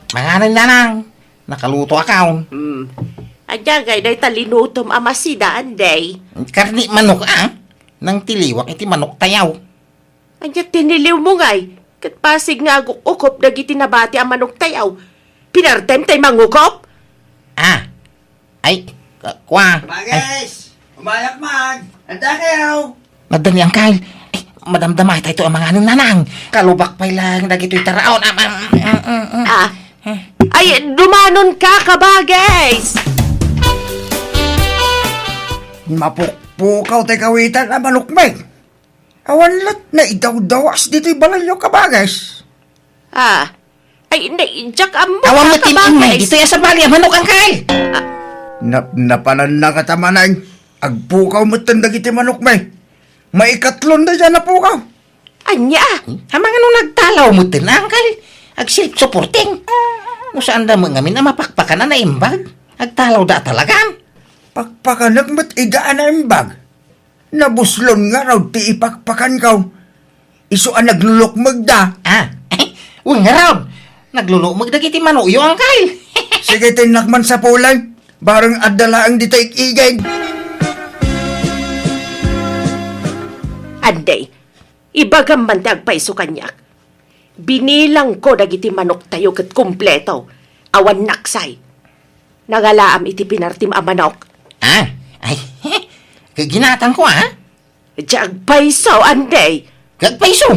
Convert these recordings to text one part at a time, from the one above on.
Manganan na nang. Nakaluto akaw. Adyagay, day talinutom amasida, anday. Karni manok nang tiliwak iti manok tayaw. Andiyak tiniliw mo ngay. Kat pasig nga ukop dagiti nabati ang manok tayaw. Pinartem tay mangukop? Ay, kwa. Bagay! Umayak man! Handa kayo! Madali ang Kyle. Madamdamay tayo ang mga anong nanang. Kalubak pa lang dagito'y taraon. Ay, dumanon ka, kabagays! Mapukpukaw tayo kawitan ang manukmay. Awanlat na idaw-dawas dito'y balayo kabagays. Ay, naidyak ang Awan mo mukha, timimay. kabaгаys. Dito ya sa bali ang manok ang Kyle. Napanan na katamanan. Agpukaw mo tandag iti manukmay. Maikatlon na dyan na pukaw. Anya? Hamang anong nagtalaw mo tin ang Kyle. Ag-self-supporting. No saan da mga min na mapakpakan na naimbag. Agtalaw da talagang. Pakpakan mat idaan na imbag. Nabuslon nga raw ti ipakpakan kaw. Iso ang naglulukmag da. Uy nga raw. Naglulukmag da kiti manuyo ang Kyle. Sige tinakman sa pulay. Barang adala ang ditay igay. Anday, ibagam man tagpaiso kanyak. Binilang ko dagiti manok tayo kat kumpleto. Awan naksay. Nagalaam iti pinartim a manok. Ay, kaginatan ko Diag paiso, anday. Kagpaiso,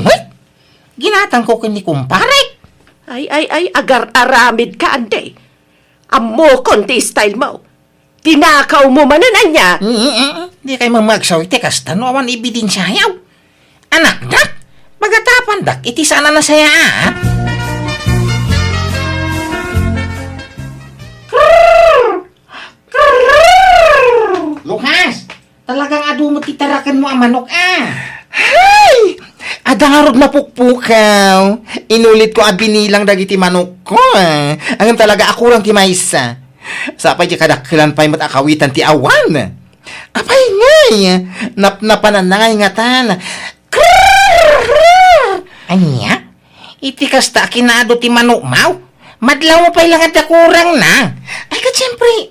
ginatan ko kini kumpare. Ay, agar-aramid ka, anday. Amo konti style mo. Tinakaw mo manan anya. Di kayo mamagsaw iti kastano awan ibidensyayaw. Anak dak, magatapan dak, iti sana na saya Lukas, talagang adumot titarakan mo ang manok Hay! Adarog na pukpukaw. Inulit ko binilang dagiti manok ko Ang talaga ako lang ti maysa. Sapay di kadakkilan pa'y matakawitan ti awan. Apay ngay, napnapanan na ngay ngatan. Anya? Iti kasta kinado ti manok mau. Madlaw mo pa'y lang at kurang na. Ay ka siyempre,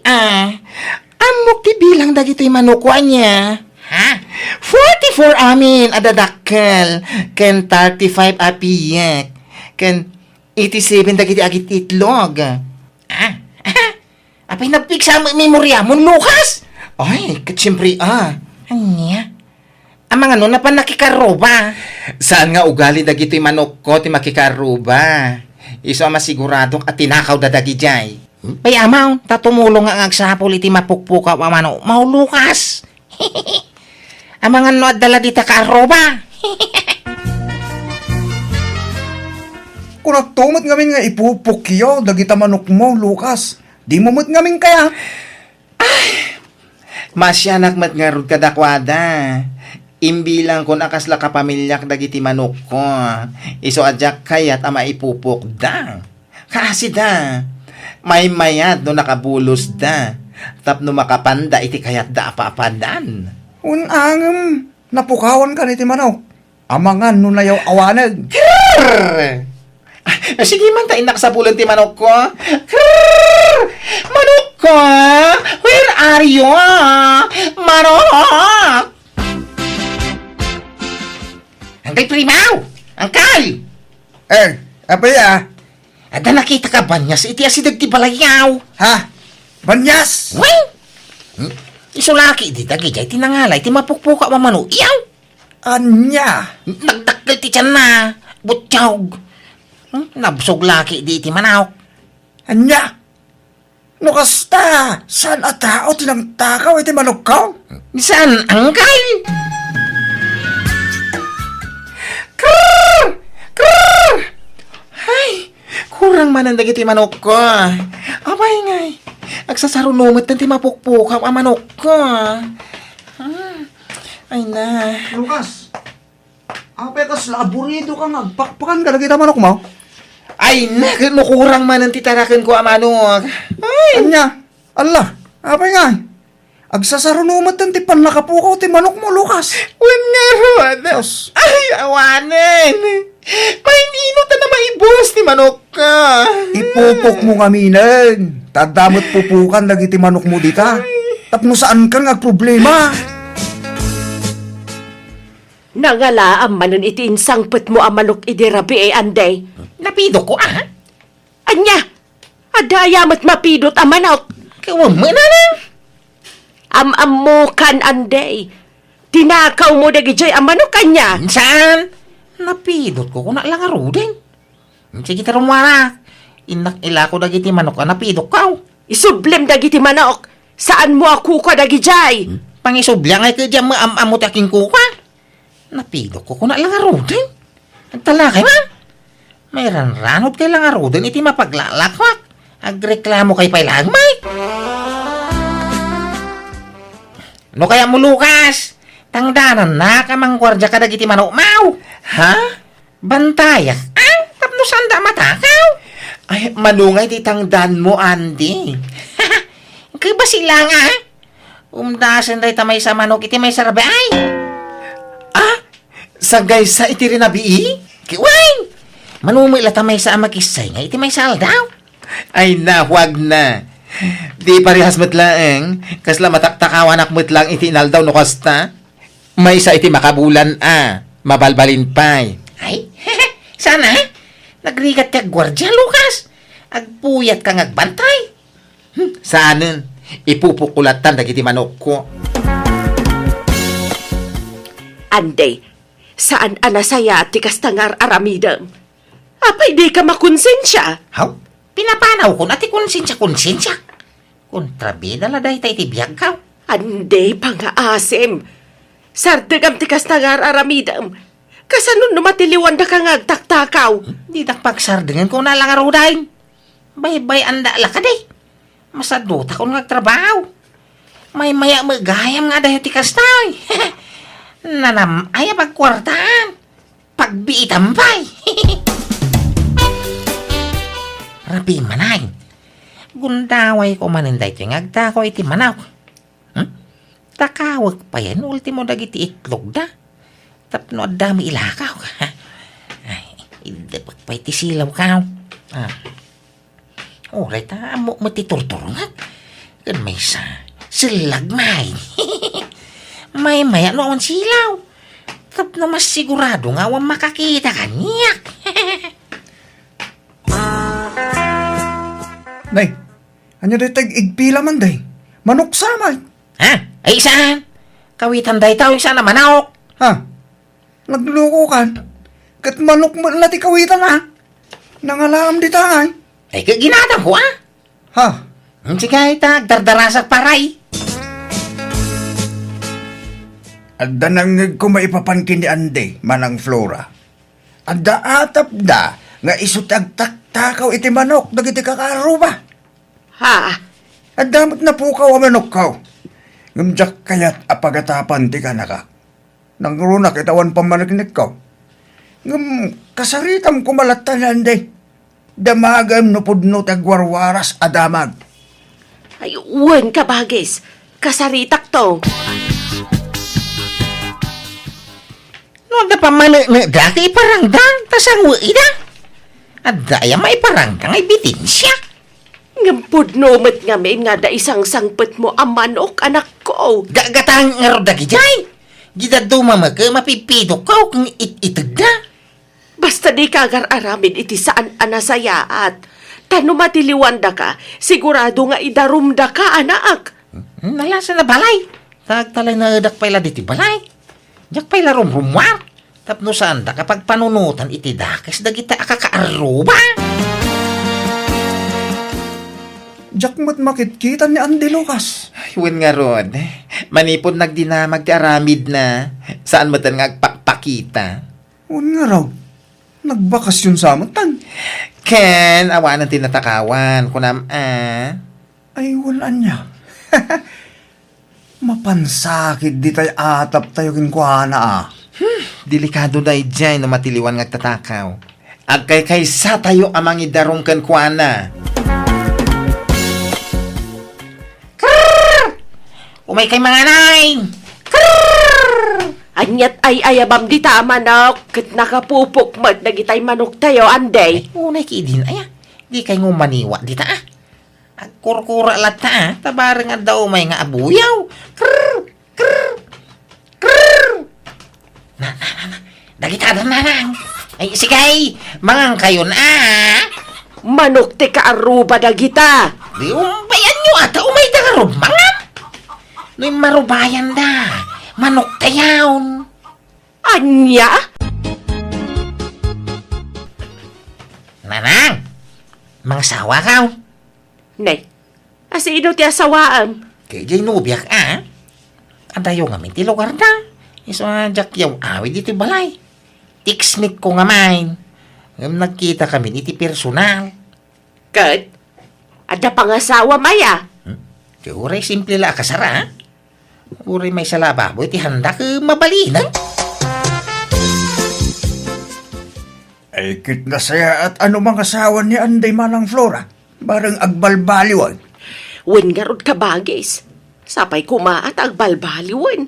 amok ti bilang dagiti manok ko anya. 44 amin adadakkel. Ken 35 apiyak. Ken 87 dagiti agit itlog. Apay nagpiksa mo memorya mo, Lucas? Ay, katsiyempre, Anya? Ang mga nun na pa nakikaroba. Saan nga ugali dagito'y manok ko ti makikaroba? Iso ang masiguradong at tinakaw dadagi jay. Pay amaw, tatumulong ang agsapol iti mapukpukaw ang manok. Mau, Lucas. Ang mga nun at dala dita karoba. Kung nagtumot ngamin nga ipupukyaw dagita manok mo, Lucas. Di mo mo't ngamin kaya. Masyanak mat nga rod kadakwada. Imbilang ko nakasla kapamilyak dagiti manok ko. Iso adyak kayat ama ipupok da. Kasi da. May mayat no nakabulos da. Tapno makapanda iti kayat da apa-apadan. Unangam, napukawan ka niti manok. Amangan no nayaw awanag. Sige man tayo nakasapulan ti manok ko. Manok ko! Where are you? Manok! Angkay Primaw! Angkay! Apay Ada nakita ka banyas iti asidag ti balayaw. Ha? Banyas? Well, isulaki di dagi jay tinangalay ti mapukpuka mamano. Iyaw! Anya? Nagdakkel ti tiyan na. Butyaw. Nabsog laki di iti manawk. Anya? No kasta, saan at tao tinang takaw iti manok ka? Saan, Angkay? Krrrr! Krrrr! Ay, kurang man ang dagiti manok ko. Abay ngay, agsasarunumot ng ti mapukpukaw ang manok ko. Ay na. Lucas, apay kas laburido ka nga, pakpakan ka na kita manok mo? Ay na, kurang man ang titarakin ko ang manok. Ay! Anya? Allah, apay nga. Agsasarunumot ng ti panlakapukaw ti manok mo, Lucas. Wan nga ron. Yes. Ay, awanan. Maininot na maibos ni manok ka. Ipupok mo kaminan. Tadamot pupukan dagiti manok mo dita. Tapno saan ka nga problema? Nangalaam manon iti insangpet mo ang manok iti rabi Anday. Napidok ko Anya, adayamat mapidot ang manok. Kawan mo na lang. Am-amukan Anday. Tinakaw mo dagijay ang manok kanya. Saan? Napidot ko kung lang arudin. Sige tarumara. Inak ila ko dagiti manok ka napidok ka. Isublem dagiti manok. Saan mo ako ka dagijay? Pangisublang ay kadya maamamot aking kuka. Napidok ko kung lang arudin. Nagtalakay man. May ranranod kay lang arudin iti mapaglalakwak. Agreklamo kay pailagmay. No kaya mo Lucas? Tangdanan na ka mang gwardya ka dagiti manok mau. Ha? Bantayak? Tapno sanda matakaw? Ay, manungay ti tangdan mo, Andy. Kaya ba sila nga? Umdasan day tamay sa manok iti may sarabi ay. Sagay sa iti rinabii? Kiwain! Manumila tamay sa amakisay nga iti may saldaw. Ay na, huwag na. Di parehas matlaeng, kasla mataktakawanak matlang iti inaldaw no kasta. May sa iti makabulan mabalbalin pa'y. Ay, sana nagrigat ka gwardya, Lucas. Agpuyat kang agbantay. Saanin, ipupukulatan dagiti manok ko. Anday, saan anasaya ti kastangar aramidam? Apay di ka makonsensya? Haw? Pinapanaw ko na ti konsensya. Kontrabida la dahi tayo ti biyag ka. Anday pangaasim. Sardagam ti kastangar aramidam. Kasanon numatiliwan da kang agtaktakaw. Di pagsardingan ko na lang arudahin. Bay-bay anda la ka day. Masadota ko nagtrabaho. May maya magayam nga dahi ti kastay. Nanam ay pagkwartaan. Pagbiitan pa'y. Rabi manay. Gundaway ko maninday ti ngagtako iti manaw. Takawag pa yan. Ultimo dagiti itlog da. Tapno dami ilakaw. Ay, hindi pagpay ti silaw ka. Oray ta, mo matiturturungan. Kan may silagmay. May maya noon silaw. Tapno mas sigurado nga wang makakita kanyak. Nay, ano day tag-igpila man day? Manok samay. Ay saan? Kawitan day tao isa na manok. Nagluko kan. Kat manok mo na ti kawitan Nangalam di tangay. Ay kaginatang ko Sige ta, dardarasak paray. Adda nang kumaipapankin ni Andy, manang Flora. Adda atap da, nga isutag taktakaw iti manok, dagiti kakaruba. Adda mat na pukaw ang manok kaw. Ngamjak kayat apagatapan ti kanaka. Nang runak itawan pamanagnik kaw. Ngam kasaritam kumalatan ni Andy. Damagam no pudno tagwarwaras adamag. Ay, uwan ka bagis. Kasaritak to. No, da pa dati iparangdang, tasang uida. At daya maiparangdang ay bitin siya. Ngampod nomet nga may nga da isang sangpet mo ang manok, anak ko. Gagatang nga rodagi jay. Gida dumama ka, mapipidok ka kung itag na. Basta di ka agar-aramin iti saan anasaya at tano matiliwanda ka, sigurado nga idarumda ka, anak. Nalasa na balay. Tagtalay na edak pala diti balay. Jak pala rumrumwar. Tapno saan da kapag panunutan iti dakas dagita akakaaruba. Jak mat makitkitan ni Andy Lucas. Iwan nga rod. Manipod nagdinamag ti aramid na. Saan mo tan ngagpakpakita? Iwan nga raw. Nagbakasyon sa amatan. Ken, awan ang tinatakawan. Kunam, Ay, wala niya. Mapansakit di tayo atap tayo kinkuhana Delikado dahi dyan na matiliwan ngagtatakaw. Agkay kaysa tayo amang idarong kankuana. Krrrr! Umay kay mga nay! Krrrr! Anyat ay ayabam di ta manok, kat nakapupok mat dagitay manok tayo, Anday. Unay kiidin ay, di kay ngumaniwa di ta Kurkura lata tabarang nga daw may nga abuyaw. Krrr, krrr, krrr. Na. Dagita nanang. Ay, sigay, mangang kayo na. Manok ti kaaruba dagita. Di umbayan nyo ata umay da karob, mangan. No'y marubayan da. Manok tayawn. Anya? Nanang, mangsawa ka. Nay, asino ti asawaan? Kaya jay nubiyak Adayo nga min ti lugar da. Iso jak yaw awi dito balay. Tiksmit ko nga main. Nagkita kami iti personal. Kat, ada pangasawa maya. Uray simple la kasara. Uray may salababo iti handa ka mabalinan. Ay, kit na saya at ano mga asawa ni Anday manang Flora. Barang agbalbaliwan. Wen garod ka bagis. Sapay kumaat agbalbaliwan.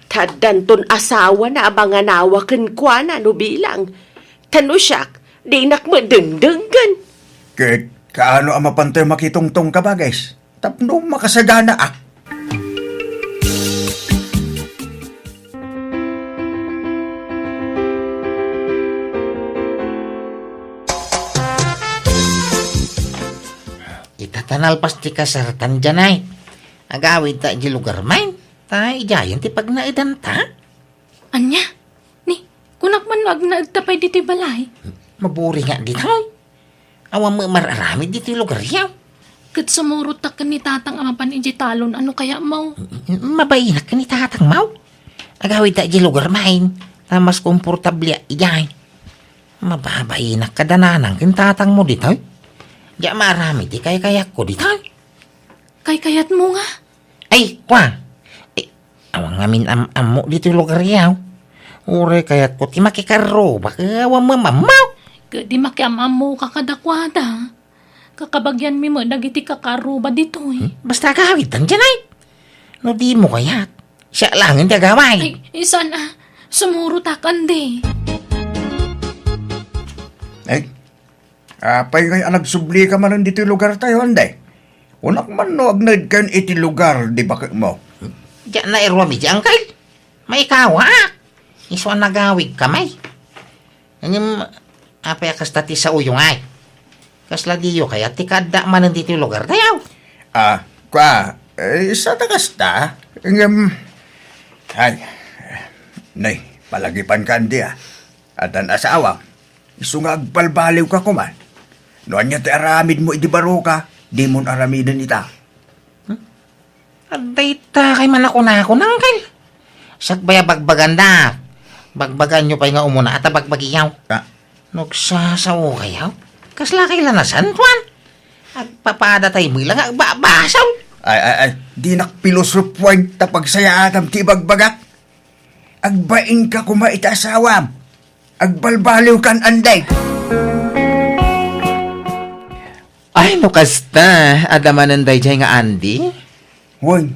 Tadanton asawa na abanganawa ken kuana no bilang. Tanusyak, di nakmadengdenggan. Kit, kaano ang mapantay makitungtong ka ba, guys? Tapno makasagana Itatanalpas ti kasaratan dyan ay. Agawid ta di lugar main. Ta ijayan ti pag naidan ta. Anya? Ni, kunak man agnaagtapay diti balay. Maburi nga dito. Awan mo mararami dito lugar yaw. Kat sumurot ta ni tatang amapan iji talon, ano kaya mau? Mabayinak ka ni tatang mau. Agawid ta di lugar main. Ta mas komportable ijay. Mababayinak ka dananang kin tatang mo dito. Diya marami di kaya-kayak ko dito. Kay-kayat mo nga. Ay, kwa. Awang ngamin am-amo dito lugar yaw. Ure kayat ko ti makikaro. Baka awang mamamaw. Di makiamam mo kakadakwada. Kakabagyan mi mo dagiti kakaruba dito eh. Basta kawitan dyan ay. No di mo kayat. Siya lang hindi agaway. Ay, isan sumurot akan di. Ay, apay ngay nagsubli ka man dito lugar tayo, Anday. Unak man no agnad kan iti lugar, di ba mo? Diyan na irwami di angkal. May kawak. Iso nagawig kamay. Ngam, apay akastati sa uyong ay. Kasla diyo kaya tikada man dito lugar tayo. Sa takasta. Ay, nay, palagipan ka di At ang asawa, isungag palbaliw ka kuman. Noan niya ti aramid mo idibaro ka, di mo aramidin ita. Aday ta kay man ako na angkal. Sagbaya bagbaganda. Bagbagan nyo pa nga umuna at bagbagiyaw. Nagsasaw kayaw. Kasla kay lanasan, Juan. Agpapadatay mo lang agbabasaw. Ay, di nakpilosopuan tapag saya atam ti bagbagat. Agbain ka kumait asawam. Agbalbaliw kan Anday. Ay, no kasta. Adamanan day jay nga Andy. Hoy,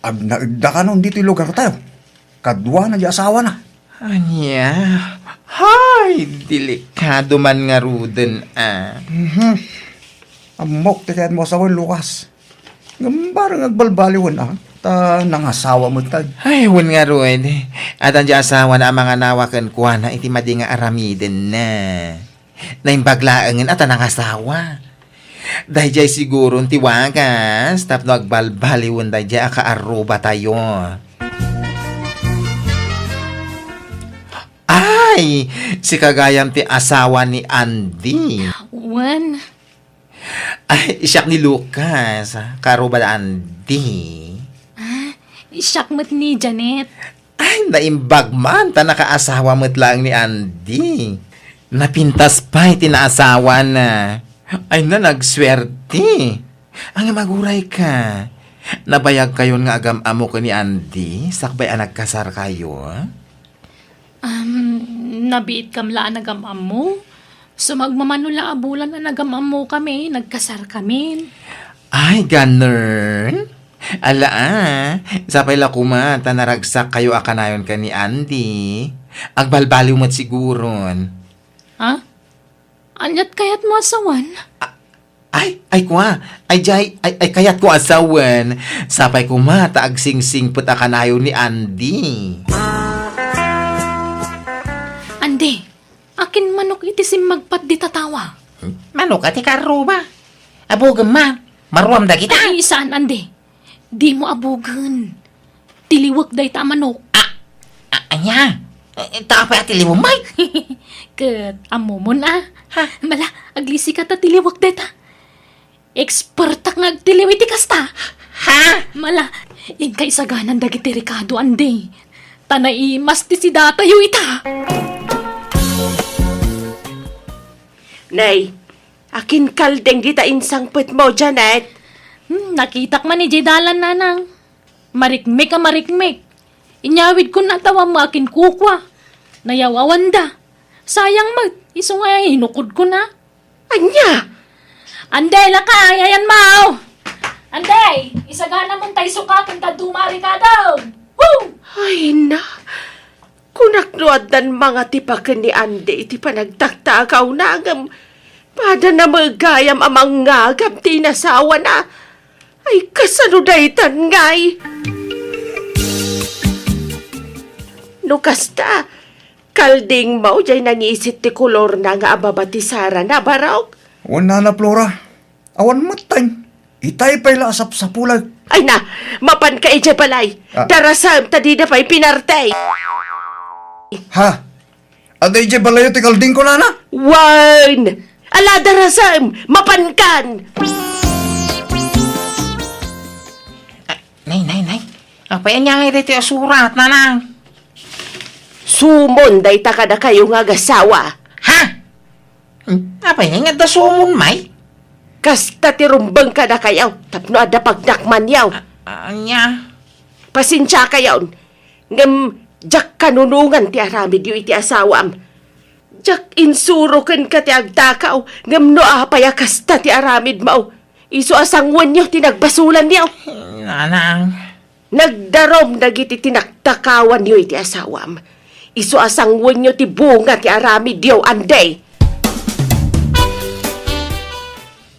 agnaigda ka nun dito lugar tayo. Kadwa na di asawa na. Anya? Hay, delikado man nga ruden Amok, tikayan mo sa Lukas. Parang agbalbaliwan ta nangasawa mo tag. Ay, wan nga rued. At ang asawa na ang mga nawakan kuha na iti madi nga aramiden na. Naimbaglaangan at ang asawa. Dahil jay siguro tiwagas, tapno agbalbaliwan dahil jay akaaruba tayo. Ay, si kagayam ti asawa ni Andy. Wan. Ay, siyak ni Lucas. Karuba na Andy. Siyak mat ni Janet. Ay, naimbag man ta nakaasawa mo't lang ni Andy. Napintas pa itinaasawa na. Ay na nagswerte. Ang maguray ka. Nabayag kayon nga agam-amo ko ni Andy. Sakbay nagkasar kayo. Nabiit kamla nagamam mo. Sumagmamanula abulan na nagamam mo kami. Nagkasar kami. Ay, ganun. Ala sapay la kumata naragsak kayo akanayon ka ni Andy. Agbalbaliw mo't siguron. Ha? Anyat kayat mo asawan? Ay kwa, ay kayat ko asawan. Sapay kumata agsingsing put akanayon ni Andy. Ande, akin manok iti magpat di tatawa. Manok ati karuba. Abugam ma, maruam da kita. Ay, saan, Ande? Di mo abugan. Tiliwag day ta manok. Anya, tapay ati limumay. Kat, amo mo na. Ha? Mala, aglisi ka ta tiliwag day ta. Expertak nga agtiliwiti kasta. Ha? Mala, ingkay saganan dagiti Ricardo, Ande. Tanay mas ti si datayo ita. Nay, akin kaldeng kita insang put mo, Janet. Nakitak man ni Jedalan, nanang. Marikmik ka marikmik. Inyawid ko na tawa mo akin kukwa. Nayawawan da. Sayang mag, iso nga hinukod ko na. Anya? Anday, lakay, ayan mau. Anday, isagana mong tayo sukatan ka dumari ka daw. Woo! Ay na, kunaknuad dan mga tipakan ni Ande, iti panagtaktakaw na agam. Pada na magayam amang ngagam tinasawa na. Ay kasanudaytan ngay. Nukasta, kalding mo jay nangisit ti kolor na nga ababatisara na barok. Wala na, Flora. Awan matay. Itay pa'y lasap sa pulag. Ay na, mapan ka ije balay. Darasam, tadi na pa'y pinartay. Ha? Aday je balayo ti kalding ko na na? Wan! Ala darasam, mapan kan! Nay. Apa yan niya nga iti surat, nanang? Sumon day ta kada kayo nga gasawa. Ha? Apa yan nga da sumon, may? Kasta tirumbang kada kayaw, tapno ada pagdakman yaw. Anya? Pasensya kayaw. Ngam, jak kanunungan ti aramid yu iti asawam. Jak insuro ken ka ti agtakaw, ngam no apaya kasta ti aramid mao. Iso asangwan yaw tinagbasulan yaw. Nanang. Nagdarom dagiti tinaktakawan yu iti asawam. Iso asangwan yu ti bunga ti aramid yaw anday.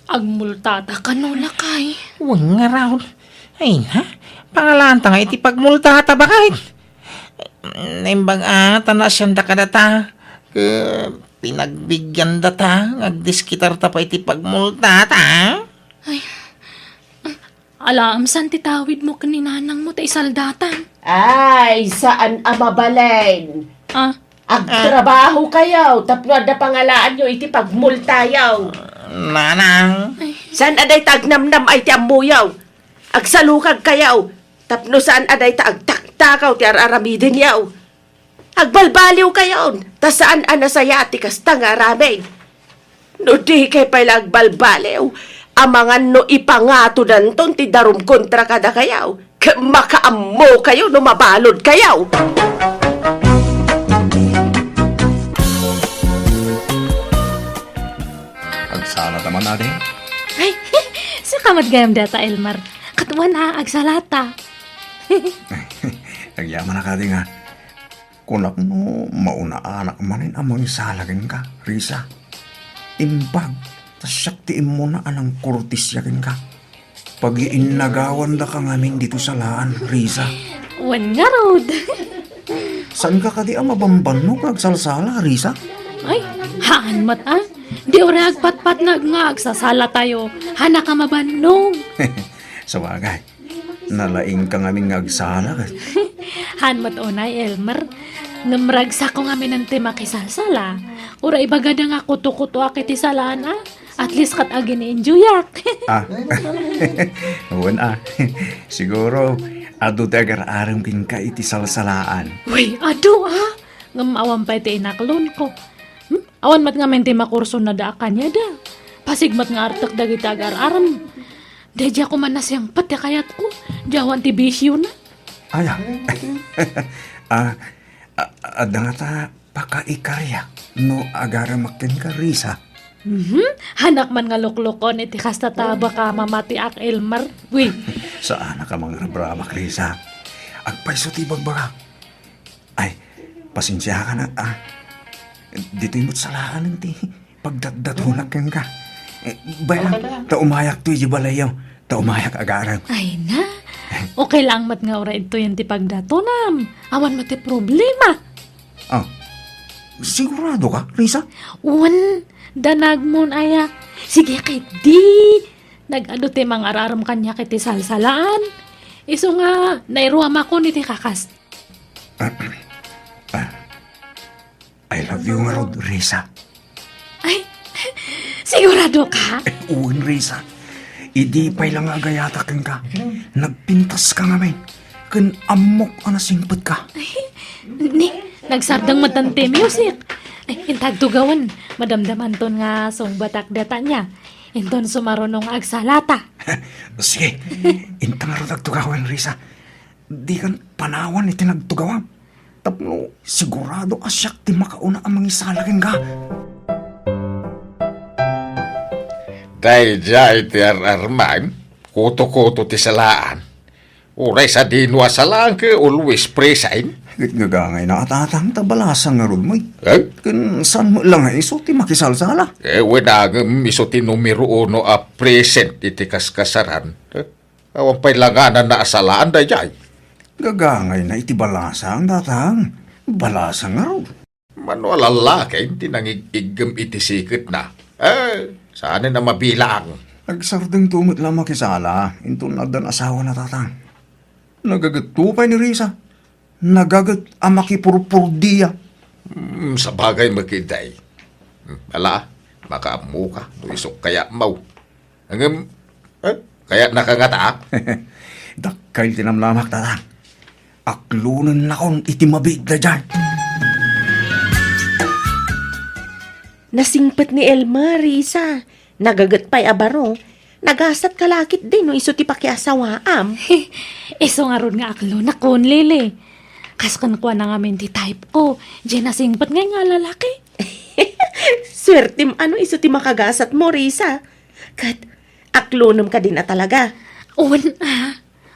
Agmultata ka no, lakay. Huwag nga raw. Ay na, pangalanta nga iti pagmultata bakit? Naimbang tanas yan da kadata. Pinagbigyan data, agdiskitar ta pa iti pagmultata. Ay, alam, saan titawid mo kaninanang mo ta isaldatan? Ay, saan amabalen? Ah? Agtrabaho kayaw, tapno ada pangalaan nyo iti pagmultayaw. Nanang. Saan aday tagnamnam ay ti ambuyaw? Agsalukag kayaw, tapno saan aday ta agtaktakaw ti araramidin yaw. Agbalbaliw kayaw, ta saan anasayati kasta nga aramid. No di kay pala agbalbaliw, amangan no ipangato danton ti darum kontra kada kayaw. Makaammo kayo no mabalod kayaw. Agsala naman natin. Ay, sa kamat gayam data, Elmar. Katuan na, agsalata. Nagyaman na ka din nga. Kunak no, mauna anak manin amang salagin ka, Risa. Imbag, tas saktiin mo na anang kurtis yakin ka. Pag-iinagawan da ka ngamin dito sa laan, Risa. Wan nga, Rod. Saan ka di ang mabambanog agsalsala, Risa? Ay, haan mat ah. Di ora agpat-pat nga agsasala tayo. Hana ka mabanong. Sa bagay, nalaing ka ngamin agsala. Han mat onay, Elmer. Namragsa ko ngamin ng tema kisalsala. Ura ibagada nga kuto-kuto akiti salaan ah. At least kat agin enjoyak. Uwan siguro, ado tagar-arang ka iti salsalaan. Uy, ado ah. Ngamawan pa iti inaklon ko. Awan mat nga mente makurso na daakan niya da. Pasigmat nga artak dagiti agar-aram. Dadya ko man nasyang pati kayat ko. Diyawan ti bisyo na. Aya. Ada nga ta pakaikarya no agara makin ka, Risa. Hanak man nga luklukon iti kasta taba ka mamati ak Elmer. Uy, Saan ka mga rabramak, Risa? Agpaiso ti bagbaga. Ay, pasensya ka na, Dito yung salaan ti pagdadatunak kang ka. Bayan, taumayak to yung balayaw. Taumayak agarang. ay na. Okay lang mat nga ora ito yung tipagdatonam. Awan mati problema. Sigurado ka, Risa? Uwan, danag mo aya. Sige kay di. Nag-ano ti mga araram kanya kiti salsalaan. Iso nga, nairuam ako ni ti kakas. I love you nga, Rod, Risa. Ay, sigurado ka? Uwan, Risa. Idi pa'y lang agayatakin ka. Nagpintas ka nga, men. Kan amok anasingpot ka. Ni, nagsardang matante music. Ay, intag tugawan. Madamdaman ton nga song batak data niya. Inton sumarunong agsalata. Sige, intang nga rin nagtugawan, Risa. Di kan panawan iti nagtugawan. Tapno, sigurado asyak ti makauna ang mangisalakin ka. Dahil dyan iti ararman, kuto-kuto ti salaan. Uray sa dinwa salaan ka always present. Gagangay na atatang tabalasang nga ron mo. Eh? Kan saan mo lang iso ti makisalsala. Wenagam iso ti numero 1 present iti kaskasaran. Awan pa'y langanan na asalaan da jay. Gagangay na iti balasang datang. Balasang nga ron. Mano lalaki, hindi nangigigam iti sikit na. Saan na mabilang? Nagsardeng tumot lang makisala. Ito nagdan asawa na tatang. Nagagatupay ni Risa. Nagagat ang makipurpurdiya. Sa bagay makiday. Ala, makaamu ka. Isok kaya mau. Hanggang, kaya nakangata. Dakay tinamlamak tatang. Aklunan na kong itimabig na dyan. Nasingpet ni Elmer, Risa. Nagagat pa'y abaro. Nagasat kalakit din no iso ti pakiasawaam. Iso nga ron nga aklo na kon lili. Kaskan ko na nga ti type ko. Diyan nasingpat nga lalaki. Swertim ano iso ti makagasat mo, Risa. Kat, aklonam ka din na talaga. Uwan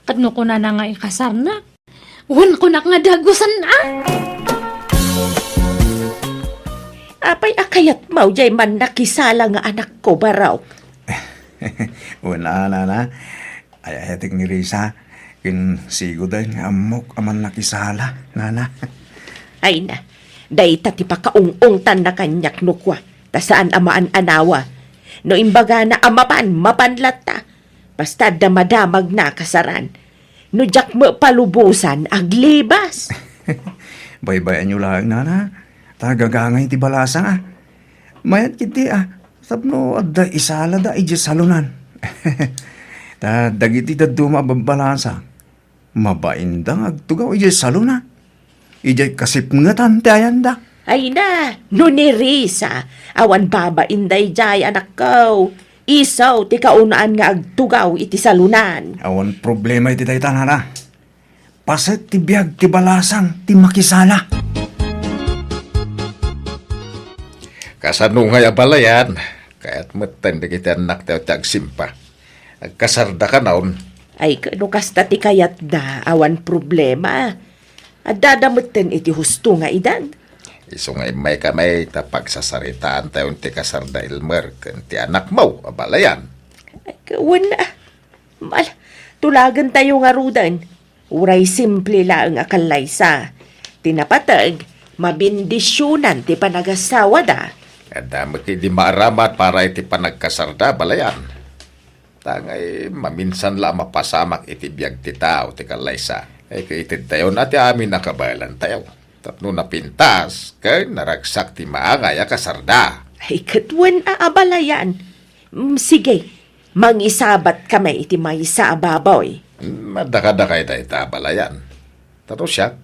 kadno ko na nga ikasar na. Uwan ko na nga dagusan Apay akayat mau jay man nakisala nga anak ko baraw. Wala na. Ay ayatik ni Risa. Kin sigo din amok aman nakisala, nana. Ay na, day tati pa kaung-ung tanda kanyak nukwa. Ta saan amaan anawa. No imbaga na amapan, mapanlat ta. Basta damadamag na kasaran. No jak mo palubusan, aglibas. Baybayan nyo lang, nana. Tagagangay ti balasang Mayat kiti Tapno adda isala da iji salunan. Ta dagiti daduma babalasa. Mabaindang agtugaw iji saluna. Iji kasipngatan ti ayanda. Ay na, no ni Risa. Awan baba inday jay anak ko. Isaw ti kaunaan nga agtugaw iti salunan. Awan problema iti daytan na. Paset ti biag ti balasang ti makisala. Kasanungay abalayan. Kaya't matan da kita anak tayo tagsimpa. Agkasarda ka naon. Ay, kanukas ti kayat da, awan problema. At dadamutin iti husto nga idan. Iso nga may kamay tapag sasaritaan tayo ti kasarda Elmer kan ti anak mo, abalayan. Ay, wala. Tulagan tayo nga rudan. Uray simple lang akalaysa. Tinapatag, mabindisyonan ti panagasawa da. Ada maki di maaramat para iti panagkasarda, balayan. Tangay, maminsan lang mapasamak iti biyag ti tao, ti kalaysa. Ay kaitid tayo na ti amin nakabayalan tayo. Tapno napintas, kay naragsak ti maangay kasarda. Ay katwan abalayan. Sige, mangisabat kami iti may isa ababoy. Madakadakay tayo ta balayan. Tato siya,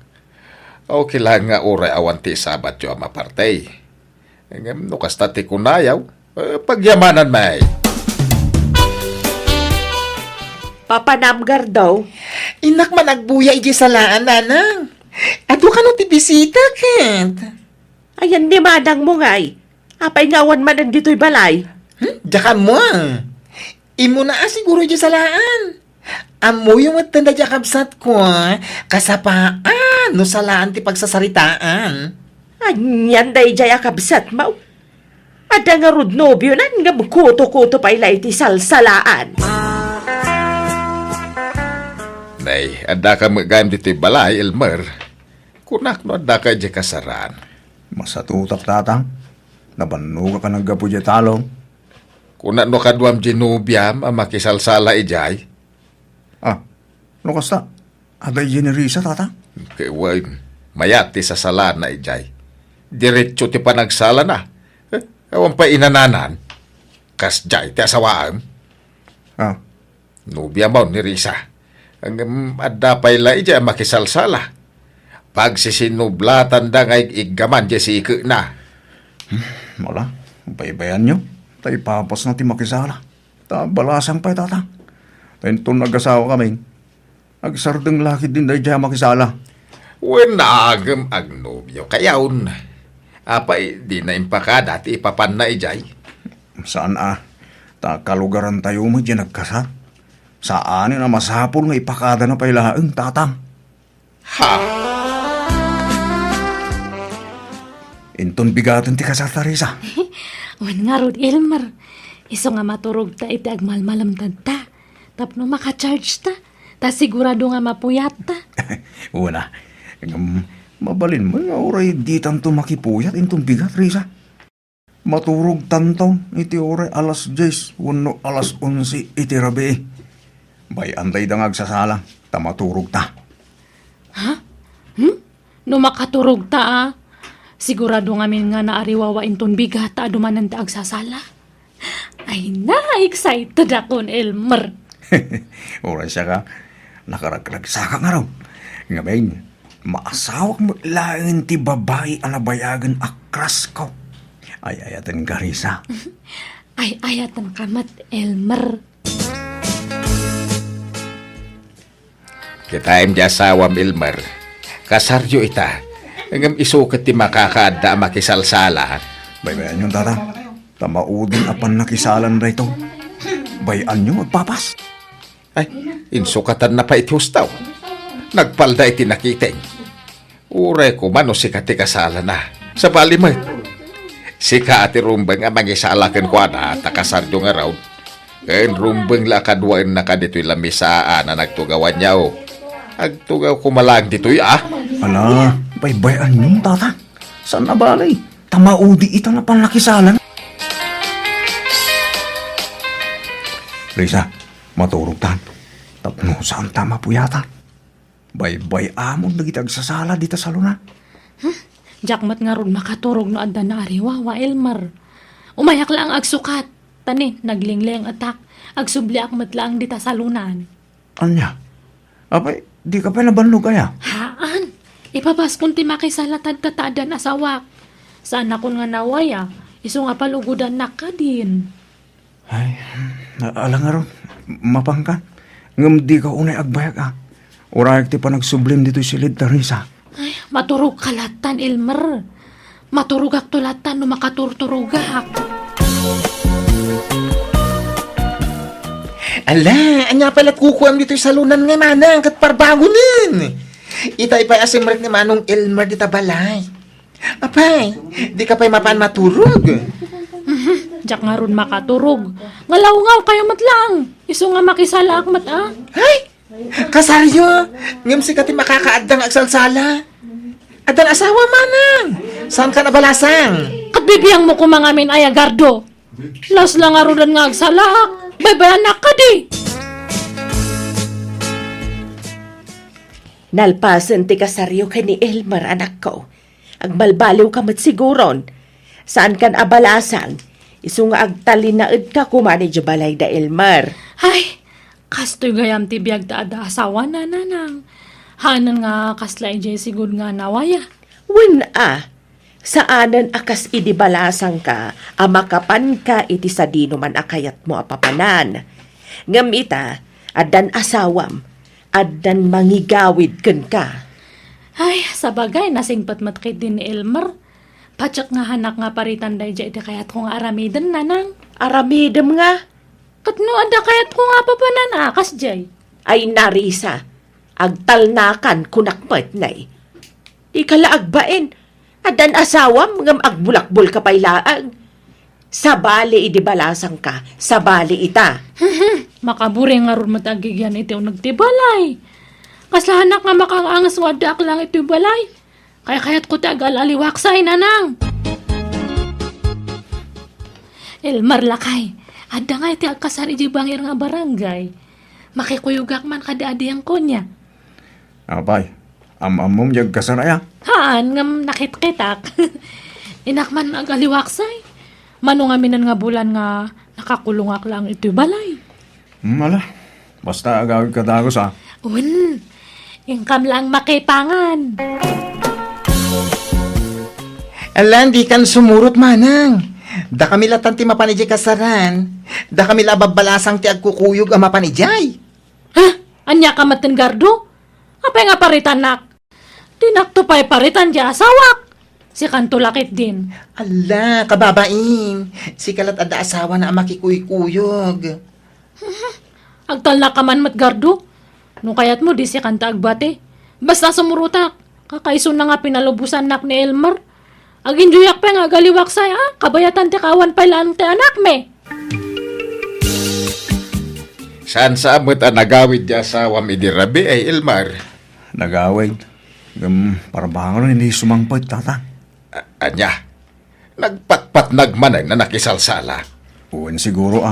okay lang nga oray awan ti sabat yo amapartay. No kasta ti kunayaw, pagyamanan may. Papanamgar daw. Inak man agbuya iji salaan, nanang. Ado ka no ti bisita, Kent. Ayan di madang mo ngay. Apay ngawan man ang dito'y balay. Diyaka mo. Imo na siguro dyan salaan. Amo yung matanda dyan kabsat ko, kasapaan, no salaan ti pagsasaritaan. Anyan day jay akabsat mo. Ada nga rod nobyo nan nga bukuto-kuto pa ila iti salsalaan. Nay, ada ka magayam dito balay, Elmer. Kunak no ada ka dyan kasaran. Masatutap tatang. Nabanuga ka ng gapo dyan talong. Kunak no kaduam ginubiam ang makisalsala ijay. No kasta? Aday generisa tatang? Kaya mayati sa sala na ijay. Diretso ti panagsala na. Awan pa inananan. Kasjay ti asawaan. Nubia mo ni Risa. Ang adda pa ila ijay makisalsala. Pag sisinublatan da ngay igaman di si na. Wala. Baybayan nyo. Tay papas na ti makisala. Balasang pa tatang. Tayong nag-asawa kami. Agsardeng laki din dahi dyan makisala. Wenagam agnobyo kayaon. Apay, di na impakada ti ipapan na ijay. Saan kalugaran tayo mo dyan nagkasal? Saan na masapol nga ipakada na pailaang tatang? Ha? Inton bigatan ti kasal Teresa. Wan nga rod, Elmer. Iso nga maturog ta iti agmalmalam ta. Tapno makacharge ta. Ta sigurado nga mapuyat ta. Una, mabalin mo nga oray di tanto makipuyat intong bigat, Risa. Maturog tantaw iti oray alas 10, wano alas 11 iti rabi. Bay antay da agsasalang, ta maturog ta. Ha? No makaturog ta sigurado nga min nga naariwawa inton bigat ta adumanan ta agsasala. Ay na, excited akon, Elmer. Oray siya ka, nakaraglagsaka nga raw. Ngayon, maasawak mo lain ti babae anabayagan akras ko. Ay ayatan ka, Risa. Ay ayatan kamat, Elmer. Kita im di asawam, Elmer. Kasaryo ita. Ang isukat ti makakaada makisalsala. Baybayan yung tata. Tamaudin apan nakisalan na ito. Bayan nyo magpapas. Ay, insukatan na pa iti hustaw. Nagpalda iti nakiteng. Uray ko man o si kati kasala na. Sa balimay. Si kati rumbeng ang mangisalakan ko na takasaryo nga raw. Kain rumbeng lakadwain na ka dito'y lamisaan na nagtugawan niya o. Agtugaw ko malang dito'y Ala, baybayan nyo tata. Saan na balay? Tamaudi ita na panakisalan. Risa, maturog tan. Tapno saan tama po yata? Bay amon nagitag sasala dita sa luna. Jakmat nga ron makaturog no adda na ariwawa, Elmer. Umayak lang agsukat. Tani, naglingling atak. Agsubli akmat lang dita sa lunan. Anya? Abay, di ka pa nabanlog kaya? Haan? Ipabas kung ti makisalatad tataadan asawak. Saan akon nga nawaya? Iso nga palugudan na ka din. Ay, alang nga ron. Mapangkan. Ngam di ka unay agbayag Urayak ti pa nagsublim dito silid Teresa. Ay, maturog kalatan, Elmer. Maturugak tulatan no makaturturugak. Ala, anya palat kukuam dito sa lunan nga manang kat parbagunin. Itay pa asimrek ni Manong Elmer dita balay. Apay, di ka pa'y mapaan maturog. Jak nga ron makaturog. Ngalaw-ngaw kayo matlang. Iso nga makisala akmat Ay, kasaryo, ngam si kati makakaadang agsalsala. Adan asawa manang. Saan ka nabalasang? Kabibiyang mo kumangamin ay agardo. Las lang arudan nga agsalak. Baybayanak ka di. Nalpasan ti kasaryo kay ni Elmer, anak ko. Agbalbaliw ka mat siguron. Saan kan abalasang? Iso nga agtalinaed ka kumani di balay da Elmer. Ay, kastoy gayam ti biyag ta ada asawa na nanang. Hanan nga kaslay jay sigud nga nawaya. Wen saanan akas idibalasang ka, amakapan ka iti sadino man akayat mo apapanan. Ngamita, adan asawam, adan mangigawid ken ka. Ay, sa bagay, nasingpat matkit din ni Elmer. Pachak nga hanak nga paritan day iti kayat kong aramiden nanang. Aramidem nga. Katno ada kayat ko nga papanan akas jay. Ay narisa, agtalnakan kunakmat nay. Di kala agbain, adan asawam ngam agbulakbul ka pailaang. Sa bali idibalasang ka, sa bali ita. Makaburi nga ron matagigyan iti o nagtibalay. Kaslahanak nga makaangas wadak lang iti balay. Kaya kayat ko tagal aliwaksay nanang. Elmar lakay, ada nga iti agkasar iti bangir nga barangay. Makikuyugak man kada adiyang ko niya. Apay, amom yung kasaraya. Haan ngam nakit-kitak. Inakman agaliwaksay. Mano nga minan nga bulan nga nakakulungak lang iti balay. Mala, basta agawin ka dagos Ingkam lang makipangan. Alan, di kan sumurot manang. Da kami latan ti mapanijay kasaran. Da kami lababalasang ti agkukuyog ang mapanijay. Ha? Anya ka matin gardo? Apay nga paritan nak? Tinakto pa'y paritan di asawak. Si kanto lakit din. Ala, kababain. Si kalat ada asawa na ang makikuyog. Agtal na ka man mat gardo. Nung kayat mo di si kanta agbate. Basta sumurutak. Kakaiso na nga pinalubusan nak ni Elmer. Agin juyak pa nga galiwaksay kabayatan ti kawan pa ilan ti anak me. Saan sa amot ang nagawid di asawam idirabi ay Elmar? Nagawid. Parbangon hindi sumangpot, tata. Anya, nagpatpat nagmanay na nakisalsala. Uwan siguro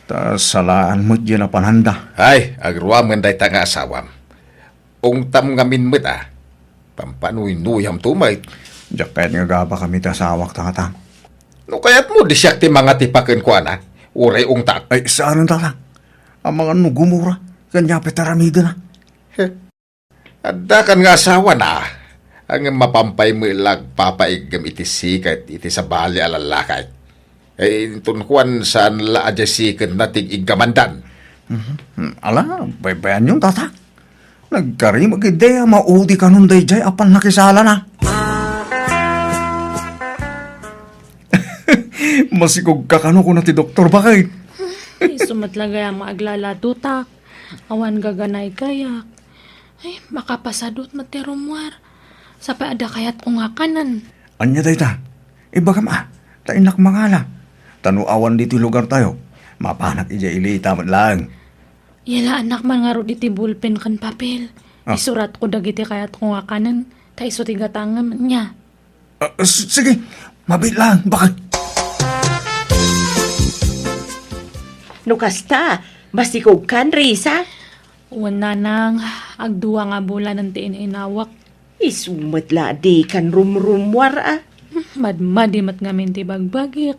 Ta salaan mo't yun na panhanda. Ay, agruaman day tanga asawam. Ungtam ngamin mo't pampanuy-nuyam tumay. Diyak nga gaba kami tasawak, tata. No kaya't mo di siya ti mga tipakin ko anak. Uray ungtak. Ay, saan ang tata? Ang mga nugumura. Kanya pitaramida na. Adda kan nga asawa na. Ang mapampay mo ilag papaigam iti sikat iti sa bali alalakay. Ay tunkuan saan la adya sikat na tig-igamandan. Ala, baybayan yung tata. Nagkari mag-ideya, maudi ka nun day jay apan nakisala na. Masikog ka kano ko na ti doktor bakit? Sumatlagay ang maaglaladutak. Awan gaganay kayak. Ay, makapasadot matirumwar. Sa paada kayat ko nga kanan. Anya day ta? Iba ka tainak mangala. Tanuawan dito lugar tayo. Mapanak ija ilita man lang. Yala anak man nga ro iti bulpen kan papel. Isurat ko dagiti kayat ko nga kanan. Ta iso tigatangam niya. Sige, mabit lang. Bakit? Nukasta, masikog kan, Risa? Wala nang agduwa nga bulan ng inawak. Isumatla di kan rumrumwar Madmadi mat nga minti bagbagik.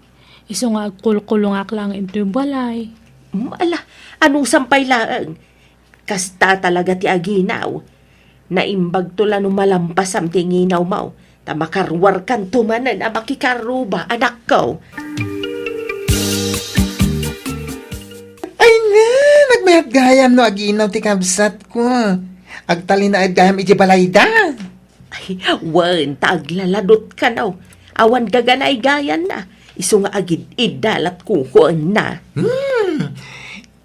Iso nga agkulkulungak lang into balay. Ala, anong sampay laang? Kasta talaga ti aginaw. Naimbag tula no malampas am ti nginaw mau. Ta makarwar kan tumanan a makikaruba anak ko. Ay na, nagmayat gayam no aginaw ti kabsat ko. Agtali na gayam iti balayda. Ay, wan, taglaladot ka na. Awan gaganay gayan na. Iso nga agid idalat kukuan na.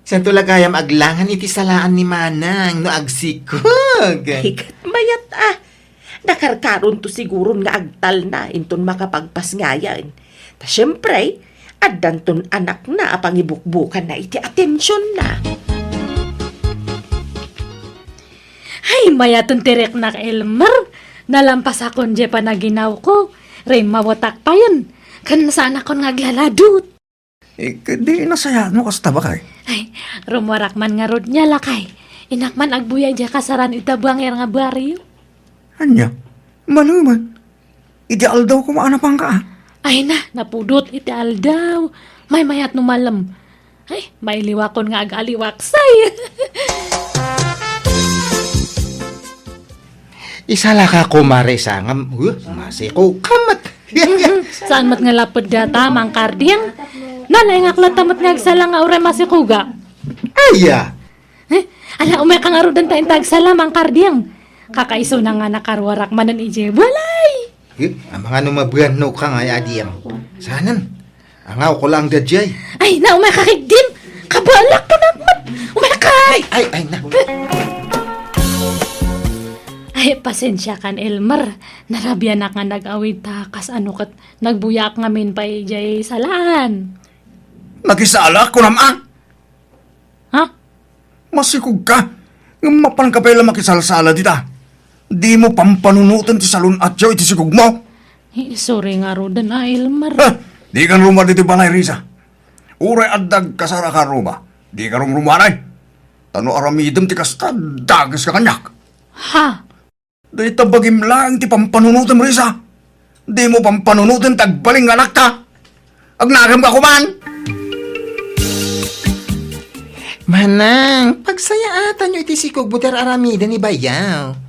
San tula gayam aglangan iti salaan ni Manang no agsikog. Hikat mayat Nakarkaron to siguro nga agtal na inton makapagpas ngayan. Ta syempre, addan ton anak na apangibukbukan na iti atensyon na. Ay, mayaton tirek na Elmer. Nalampas akon je pa na ginaw ko. Ray mawatak pa yun. Kan saan akon ngaglaladot. Di nasaya mo kasta ba kay? Ay, rumwarak man nga rod niya lakay. Inakman agbuya dya kasaran itabang nga baryo. Anya? Maluman. Ideal daw kung maanapang ka. Ay na, napudot ideal daw. May mayat numalam. Ay, may liwakon nga agaliwaksay. Isala ka kumare sangam. Masiko kamat. Saan mat nga lapod data, mang kardiyang? Nanay nga klatamat nga agsala nga ure masikuga. Aya. Ala, umay ka nga rodan tayong tagsala, mang kardiyang. Kakaiso na nga nakarwarak manan ije balay. Ang mga numabuyan no ka nga adiyam. Sanan, angaw ko lang dadyay. Ay, na umakakigdim! Kabalak ka naman! Umakay! Ay, na. Ay, pasensya kan, Elmer. Narabya na nga nag-awid ta, kas ano kat nagbuyak ngamin pa ijay salaan. Nakisala ko naman. Ha? Masikog ka. Mapan ka pala makisalsala dita. Di mo pampanunutan ti salon at yaw iti sigog mo. Sorry nga rodan, Elmer. Ha? Di kan rumah dito balay, Risa. Uray addag kasara ka rumah. Di ka rumanay. Tano aramidem ti kasta, dagas ka kanyak. Ha? Di tabagim lang ti pampanunutan, Risa. Di mo pampanunutan tagbaling anak ta. Agnagam ka kuman. Manang, pagsayaatan nyo iti sikog buter aramida ni Bayaw.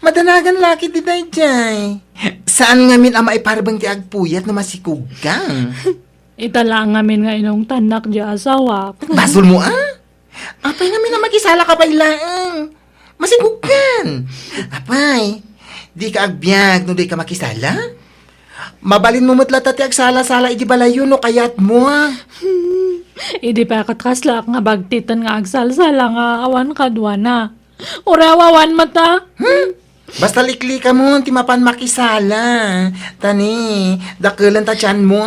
Madanagan laki di dayjay. Saan ngamin ama iparbang ti agpuyat na masikugang? Itala ngamin nga inong tanak di asawa. Basol mo Apay ngamin na mag-isala ka bailaang. Masikugan. Apay, di ka agbyag no di ka makisala? Mabalin mo matla ti agsala-sala iti balayo no kayat mo Idi pa katkaslak nga bagtitan nga agsalsala nga awan kadwa na. Urawawan mata. Basta likli ka mo, ti mapan makisala. Tani, dakulan ta tiyan mo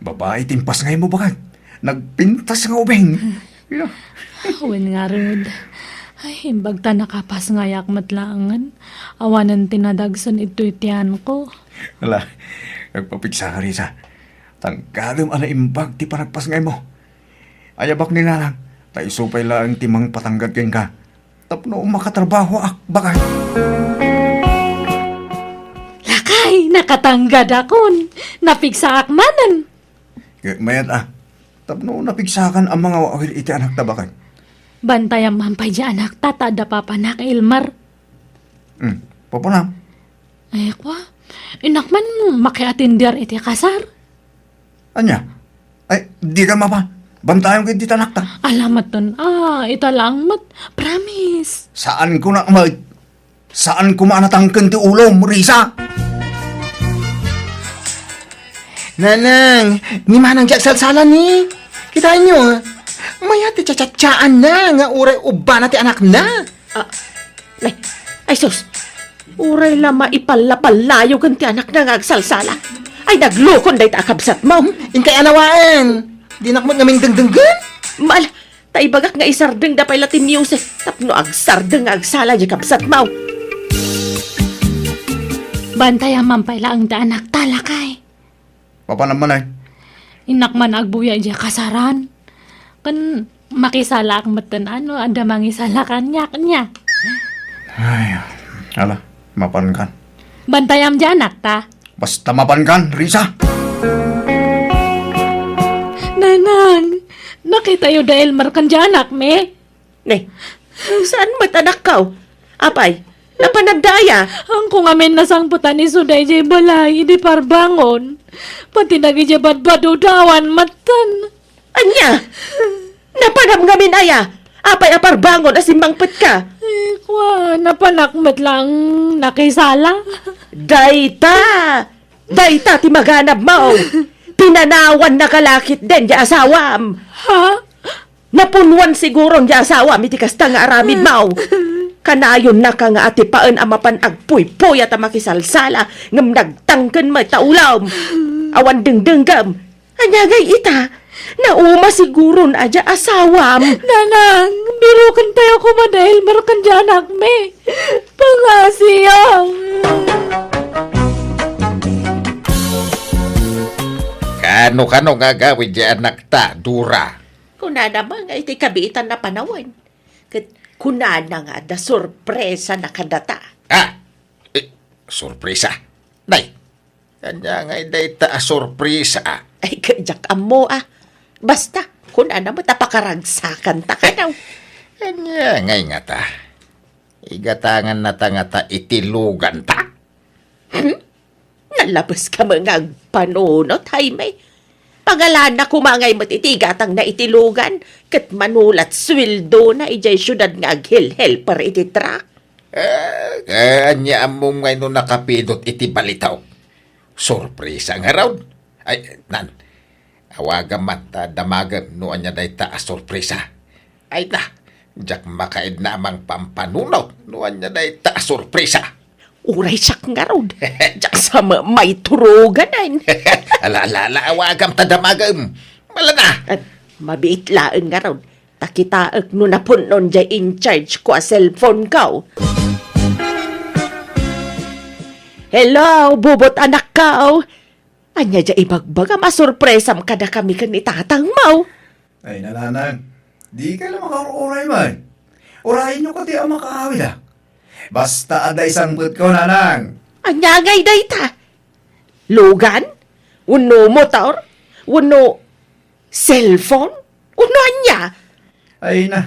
Babae, timpas ngayon mo bakit? Nagpintas nga ubeng. Wen nga rod. Ay, himbag ta nakapas nga yakmat langan. Awanan tinadagsan ito itiyan ko. Wala, nagpapiksa ka, Risa. Tangkadam ala imbag ti panagpas ngayon mo. Ayabak nila lang, taisupay lang timang patanggad kayo ka. Tapno makatrabaho bakit? Lakay, nakatanggad akon. Napigsa akmanan. Mayat tapno napigsakan ang mga wawil iti anak na bakit? Bantayang mampay di anak tatada papanak Ilmar. Papanam. Ay, kwa. Inakman makiatindir iti kasar. Anya? Ay, di ka mapa. Bantayan ko iti anak ta. Alamat ton. Ita lang mat. Promise. Saan ko na Saan ko manatangkan ti ulo, Risa? Nanang, ni manang salsala ni. Kita nyo, maya ti tsatsaan na nga uray uba na ti anak na. Ay sus, uray lama ipalapalayo kan ti anak na nga agsalsala. Ay naglukon day ta akabsat mo. Inkay anawaan, di nakmat ngaming dengdenggan. Mal, taibagak nga isardeng da pay latin music. Tapno agsardeng nga agsala di kabsat mo. Bantayang mampay lang da anak talakay. Papa naman ay. Inakman agbuya di kasaran. Kan makisala ang matan ada mangisala kanyak niya. Ay, ala, mapan kan. Bantayam di anak ta. Basta mapan kan, Risa. Nanang, nakita yu da Elmer kan di anak me. Ne, saan mat anak ka? Apay, napanagdaya. Ang kung amin nasangputan ni Suday jay balay, di parbangon. Pati nagijabat badudawan matan. Anya, napanam ngamin aya. Apay aparbangon asimbangpet ka. Eh, kwa, napanakmat lang nakisala. Dayta ti maganab mo. Pinanawan na kalakit din di asawam. Ha? Napunwan siguro di asawam iti kasta nga aramid mo. Kanayon na ka nga ati paan amapan agpuy-puy at makisalsala ngam nagtangken may taulam. Awan dengdenggam. Anyagay ita, nauma siguro na adya asawam. Nanang, birukan tayo ko madahil marukan di anak me. Pangasiyang. Kano nga gawin di anak ta, Dura? Kuna naman nga iti kabitan na panawan. Kuna na nga da sorpresa na kadata. Sorpresa. Nay, kanya nga iday ta sorpresa. Ay, kajak amo Basta, kuna na matapakaragsakan ta ka daw. Kanya nga ta. Igatangan na ta nga ta itilugan ta. Nalabas ka mga panunot, Jaime. Pangalan na kumangay matitigatang na itilugan, kat manulat swildo na ijay syudad nga aghil-hel para ititrak. Kanya among ngay no nakapidot iti balitaw. Sorpresa nga raw. Ay, nan. Awagan man ta damagan no anya day ta sorpresa. Ay na. Diyak makaid na amang pampanunaw no anya day ta sorpresa. Uray siyak nga raw. Diyak sa may turugan ay. Alala, awagam ta damagan. Mala na. At mabiit laeng nga raw. Takitaag no napunon dya in charge ko a cellphone ka. Hello, bubot anak ka. Anya dya ibagbaga, masurpresam kada kami kan itatang mau. Ay, nananang, di ka lang makauray man. Urahin nyo kati ang makaawid ah. Basta aday sangput ko, nanang. Anya ngay day ta. Lugan? Uno motor? Uno cellphone? Uno anya? Ay na,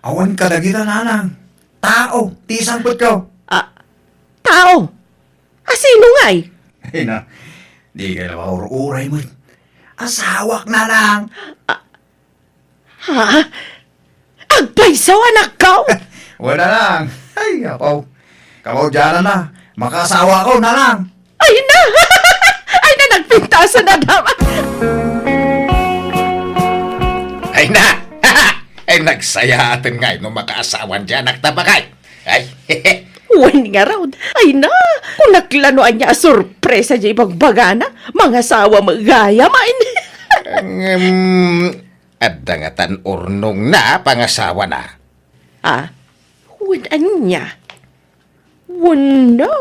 awan ka na kita, nanang. Tao, ti sangput ko. Tao? Sino ngay? Ay na, di ka lang makauray man. Asawak na lang. Ha? Agpaysaw anak ka? Wala lang. Ay, ako. Kamo dyan na. Makasawa ko na lang. Ay na! Ay na, nagpintasan na daman. Ay na! Ay nagsaya atin ngay no makaasawan dyan nagtabakay. Ay, Uwan nga raw. Ay na! Kung naklanoan niya sorpresa dyan ibagbagana, mga sawa magaya main. Adangatan urnong na pangasawa na. Uwan niya. No.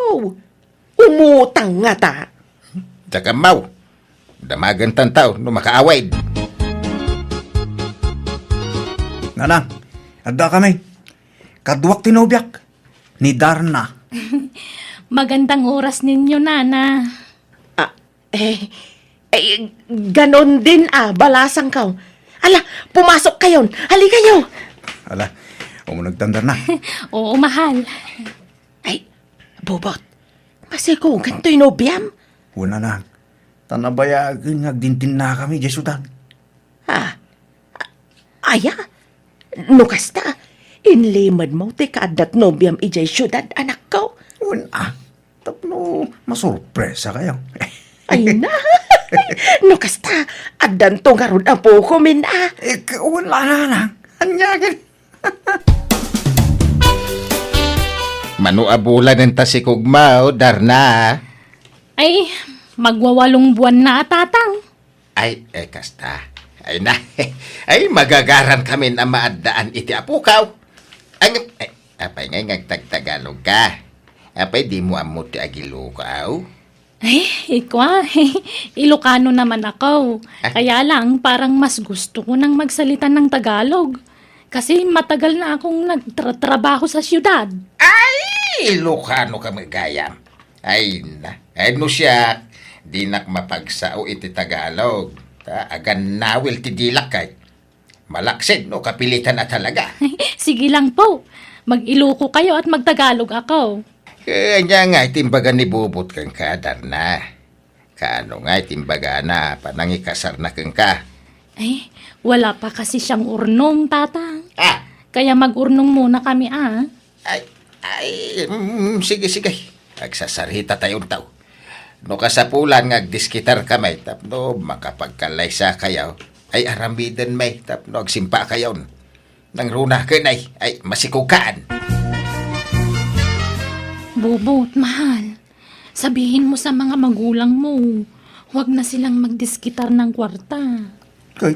Umutang nga ta. Dakamaw. Damagan tantaw no makaawid. Nanang, adda kami. Kadwak tinubyak. Ni Darna. Magandang oras ninyo, Nana. Ganon din balasang ka. Ala, pumasok kayon. Hali kayo. Ala, umunagtandar na. Oo, mahal. Ay, bobot. Masiko, ganito'y nobyam. Una na. Tanabayagin nagdintin na kami, Jesudan. Aya, nukasta. Inlimad mo, ti kaadat nobyam ijay syudad, anak ko. Una. Tapno, masurpresa kayo. Ay na. Nukasta, adan to nga ron ang puko min. Wala na. Anyagin. Manuabulan ng tasikugmao, Darna. Ay, magwawalong buwan na, tatang. Ay, kasta. Ay na. Ay, magagaran kami na maadaan iti apukaw. Apay ngay ngagtagtagalog ka. Apay di mo amot ti agilukaw. Ay, ikwa. Ilocano naman ako. Kaya lang, parang mas gusto ko nang magsalita ng Tagalog. Kasi matagal na akong nagtrabaho sa siyudad. Ay, Ilocano ka magayam. Ay na. Ay no siya, di nak mapagsao iti Tagalog. Agan nawil ti dilak kay. Malaksid no kapilitan na talaga. Sige lang po. Mag-Iloco kayo at magtagalog ako. Kanya nga itimbaga ni bubot kang kadar na. Kaano nga itimbaga na panangikasar na kang ka. Ay, wala pa kasi siyang urnong, tatang. Kaya mag-urnong muna kami, Sige. Agsasarita tayong tao. No kasapulan ngagdiskitar kamay, tapno makapagkalaysa kayaw. Ay aramidan may, tapno agsimpa kayaw. Nang runa ka na ay masikukaan. Bubot, mahal. Sabihin mo sa mga magulang mo, huwag na silang magdiskitar ng kwarta. Kay,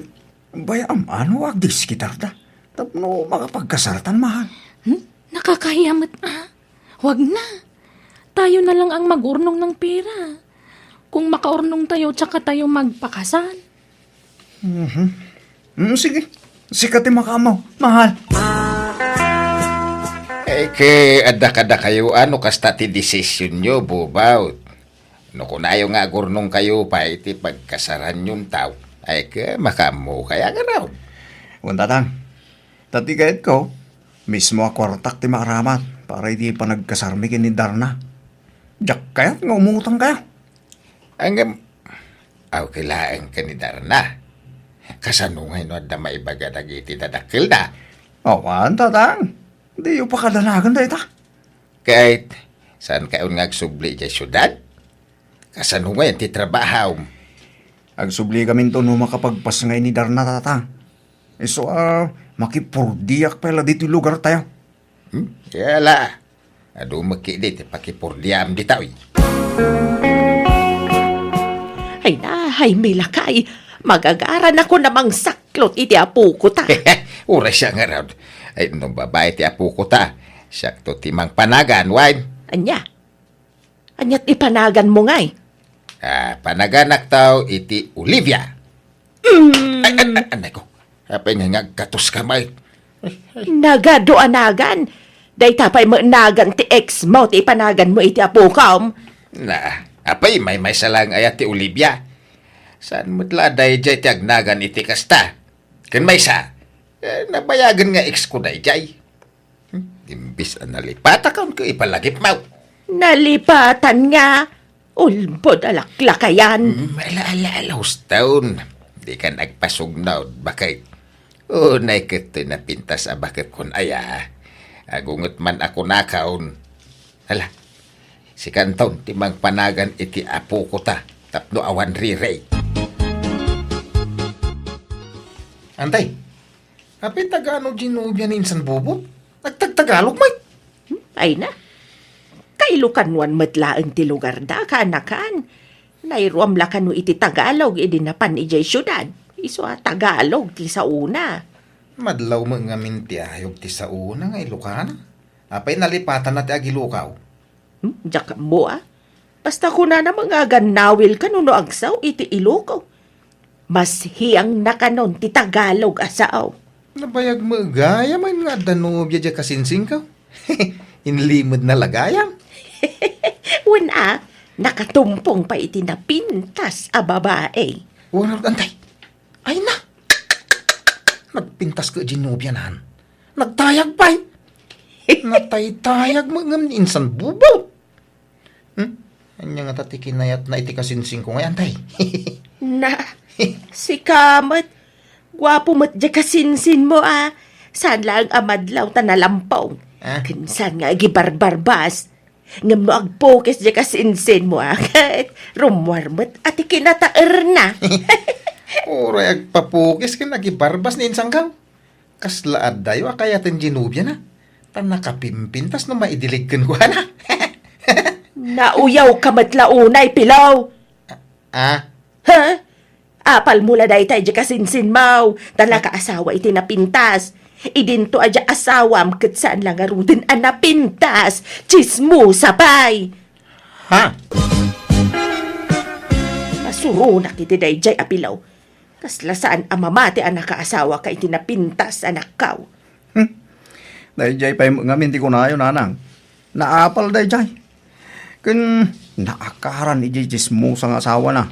bayam, ano agdis kita ta? Tapno makapagkasaratan, mahal. Nakakahiyamat, Huwag na. Tayo na lang ang mag-urnong ng pera. Kung makaurnong tayo, tsaka tayo magpakasal. Sige. Sikati makamo, mahal. Ada kayo, ano kasta ti desisyon nyo, bubaw. No kung ayaw nga gurnong kayo pa, iti pagkasaran yung tao. Ay makamo kaya nga raw. Wantatang, tati kahit ko, mismo akwartak ti makaramat para hindi pa nagkasarmigin ni Darna. Diyak kaya't nga umutang kayo. Kailangan ka ni Darna. Kasanungay no adda maibaga dagiti dadakil na. Tatang. Hindi yung pakadanagan da ita. Kahit saan kaon nga agsubli dyan syudad? Kasan ho ngayon ti trabaho? Agsubli kami to no makapagpas ngay ni Darna tata. So, makipurdiyak pala dito yung lugar tayo. Yala. Ado makidit, pakipurdiam di tao. Ay na, ay milakay. Magagaran ako namang saklot iti apo ko ta. Ura siya nga raw. Ay, nung babae ti apo ko ta. Siya to timang panagan, wine. Anya? Anya't ipanagan mo ngay? Panaganak tao iti Olivia. Ay, anay ko. Apay nga katos kamay. Nagadoanagan. Day tapay mo nagan ti ex mo ti ipanagan mo iti apo kam. Apay may salang ayat ti Olivia. Saan mo't day jay ti agnagan iti kasta? Kan may sa, nabayagan nga ex ko day jay. Imbis ang nalipata ka ko ipalagip mo. Nalipatan nga. Ulbod alaklakayan. Malaala taon. Di ka nagpasugnaw. Bakit? Unay kito na pintas bakit kun aya. Agungot man ako nakaon. Hala, si Kanton timang panagan iti apo ko ta. Tapno awan rirey. Antay, kapit Tagalog ginubya ni Insan Bobo? Nagtagtagalog, mate. Ay na. Kailukanwan matlaan ti lugar da, kanakan. Nairuam lakan no iti Tagalog, idinapan ijay syudad. Iso Tagalog ti sa una. Madlaw mo nga minti ayog ti sa una nga Ilocana. Apay nalipatan na ti agilukaw. Diyak mo Basta ko na mga ganawil kanuno agsaw iti Iloco. Mas hiyang nakanon ti Tagalog asaw. Nabayag mo gaya man nga danubya dya kasinsing ka. Inlimod na lagayang. Wala, nakatumpong pa iti napintas a babae. Wala, antay. Ay na. Nagpintas ka ginubyanan. Nagtayag pa eh. Nataytayag mo nga Insan Bobo. Anya nga tatikinayat na iti kasinsing ko ngayon, antay. Na, si Kamat, gwapo mo't dya kasinsin mo Saan lang amadlaw ta nalampaw. Kinsan nga gibarbarbas. Ngam no agpokes dya kasinsin mo kahit rumwarmat at ikinataer na. Oray agpapukis ka nagibarbas ni Insang Kaw. Kaslaad dayo akayatin ginubya na. Tan nakapimpintas no maidilig kan ko na. Nauyaw ka matlaunay, pilaw. Ha? Apal mula day tayo dya kasinsin mau. Tan nakaasawa iti napintas. Idinto adya asawam kat saan lang arudin ang napintas. Chismo sapay. Ha? Masurunak iti dayjay apilaw. Kasla saan amamati ang nakaasawa ka iti napintas anak kaw. Dayjay pa yung ngamin ti ko na yun, anang. Naapal dayjay. Kun naakaran iti chismosa nga asawa na.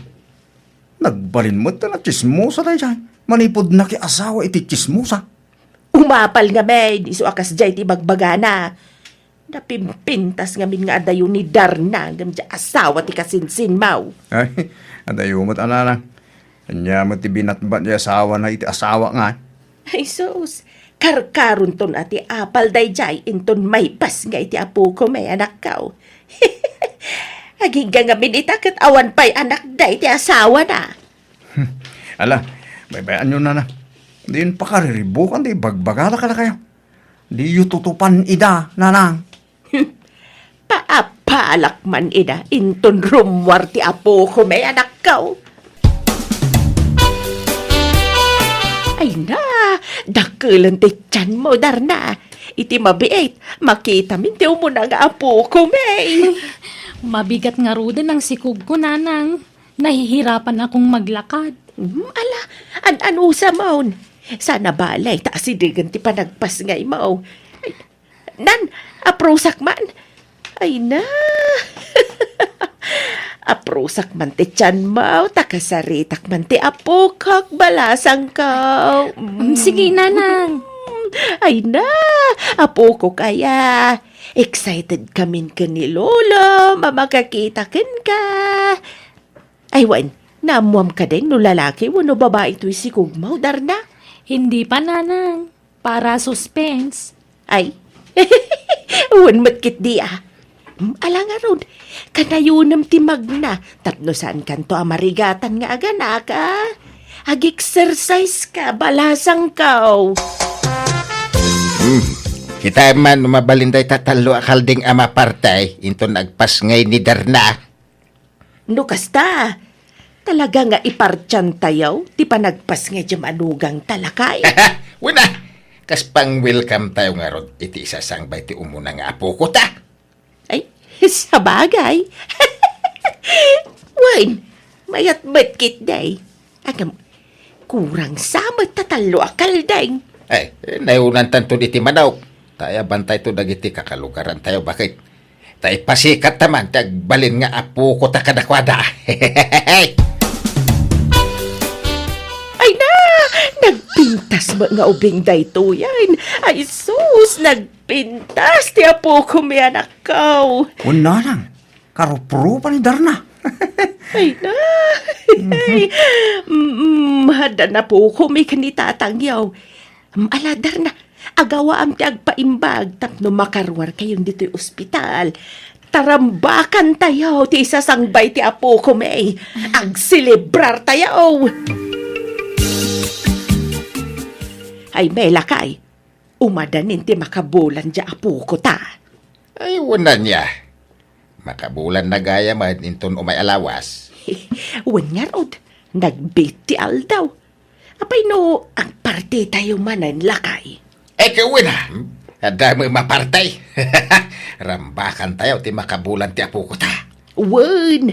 Nagbalin mo ta na chismosa dayjay. Manipod na ki asawa iti chismosa. Umapal nga may, di so akas jay ti bagbagana. Napimpintas nga min nga adayo ni Darna, ngam dya asawa ti kasinsin mau. Ay, adayo mo't ananang. Anya mo ti binatbat di asawa na iti asawa nga. Ay sus, karkarun ton ati apal day jay, inton may pas nga iti apo ko may anak kaw. Agiga nga min itakat awan pa'y anak day ti asawa na. Ala, baybayan nyo na. Di yun pakariribukan, di bagbagala ka na kayo. Di yu tutupan ida, nanang. Paapalak man ida, inton rumwar ti apo ko may anak kaw. Ay na, dakulan ti tiyan mo, Darna. Iti mabiit, makita min ti umuna nga apo ko may. Mabigat nga rudin ang sikog ko, nanang. Nahihirapan akong maglakad. Ala, an-anusa maun. Sana balay, taasidigan ti panagpas ngay mau. Nan, aprosak man. Ay na. Aprosak man ti tiyan mau, takasaritak man ti apokak balasang kaw. Sige, nanang. Ay na, apo ko kaya. Excited kamin ka ni Lolo, mamakakita kin ka. Ay, wan, namuam ka din no lalaki, wano babae ito'y si Kugmaw, Darna? Hindi pa, nanang. Para suspense. Ay, wan matkit di Alang aron, kanayunam ti magna, tapno saan kanto amarigatan nga aganak, Ag-exercise ka, balasang kaw. Kita man mabalinday tatalo akalding ama partay, into nagpas ngay ni Darna. No kasta, talaga nga ipartyan tayaw, ti pa nagpas nga dyan anugang talakay. Wala, kas pang welcome tayo nga rod, iti isasangbay ti umuna nga apo ko ta. Ay, sa bagay. Wine, mayat batkit day. Agam, kurang samat tatalo akaldeng. Ay, nayunan tanto iti manaw. Tayo bantay to dagiti kakalugaran tayo. Bakit? Tayo pasikat naman, tagbalin nga apo ko ta kadakwada. Ay na, nagpintas ba nga ubing dayto yan? Ay sus, nagpintas ti apo ko may anak kaw. Una lang, karupro pa ni Darna. Ay na, ay, hada na po ko may kanitatangyaw. Aladar na, agawa am ti agpaimbag, tapno makarwar kayong dito'y ospital. Tarambakan tayo, ti isasangbay ti apo ko may. Agsilibrar tayo. Ay, may lakay. Umadanin ti makabulan di apo ko ta. Ay, wala niya. Makabulan na gaya man inton umay alawas. Wan nga rod, nagbiti aldaw. Apay no, ang parte tayo manan lakay. Kawin na. Adami mapartay. Rambakan tayo ti makabulan ti apo ko ta. Wan,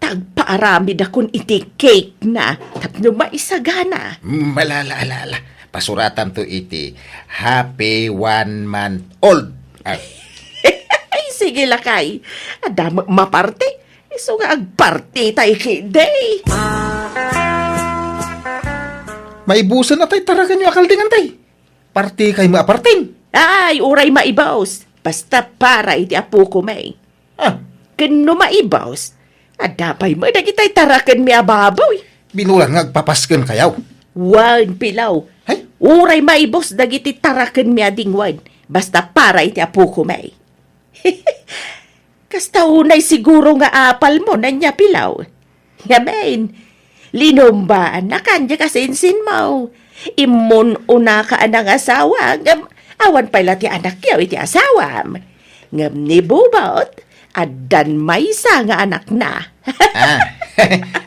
tagpaarami da kun iti cake na, tapno maisagana. Malala. Pasuratan to iti happy 1 month old. Ay, sige lakay. Adami maparte. Iso nga agparte tayo kiday. Maibusan na tayo taragan nyo akaldingan tayo. Parti kay maapartin. Ay, uray maibaws. Basta para iti apo ko may. Kano maibaws? Adapay mo, nagitay tarakan mi ababaw. Binulang ngagpapasken kayaw. Wan pilaw. Ay? Uray maibaws, nagiti tarakan mi ading wan. Basta para iti apo ko may. Kasta unay siguro nga apal mo na niya pilaw. Yamen, linumbaan na kanya kasinsin mo. Imun una ka anang asawa, awan pala ti anak yaw iti asawam. Ngam ni bubot, adan may isa nga anak na.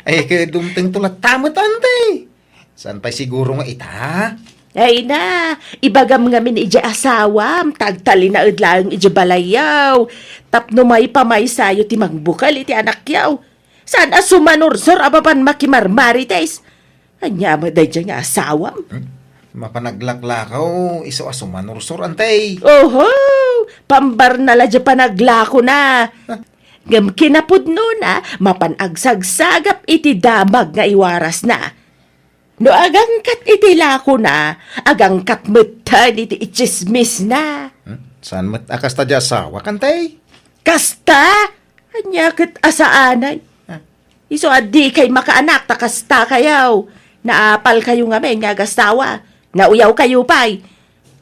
Ay, kadumteng tulat tamot ante. Saan pa siguro nga ita? Ay na, ibagam ngamin iji asawam, tagtali na udlang iji balayaw. Tapno may pamay sayo ti magbukal iti anak yaw. Saan asumanursor ababan makimarmarites? Anya mo day dyan nga asawam. Mapanaglaklakaw, iso asumanursor ante. Oho, pambar na la dyan panaglako na. Ngam kinapudno na, mapanagsagagap iti damag nga iwaras na. No agangkat iti lako na, agangkat mutan iti ichismis na. Saan mo't akas ta dya asawa kantay? Kasta? Anyakit asaanan? Iso adi kay makaanak, takasta kayaw. Naapal kayo nga may nga gastawa. Nauyaw kayo pa'y.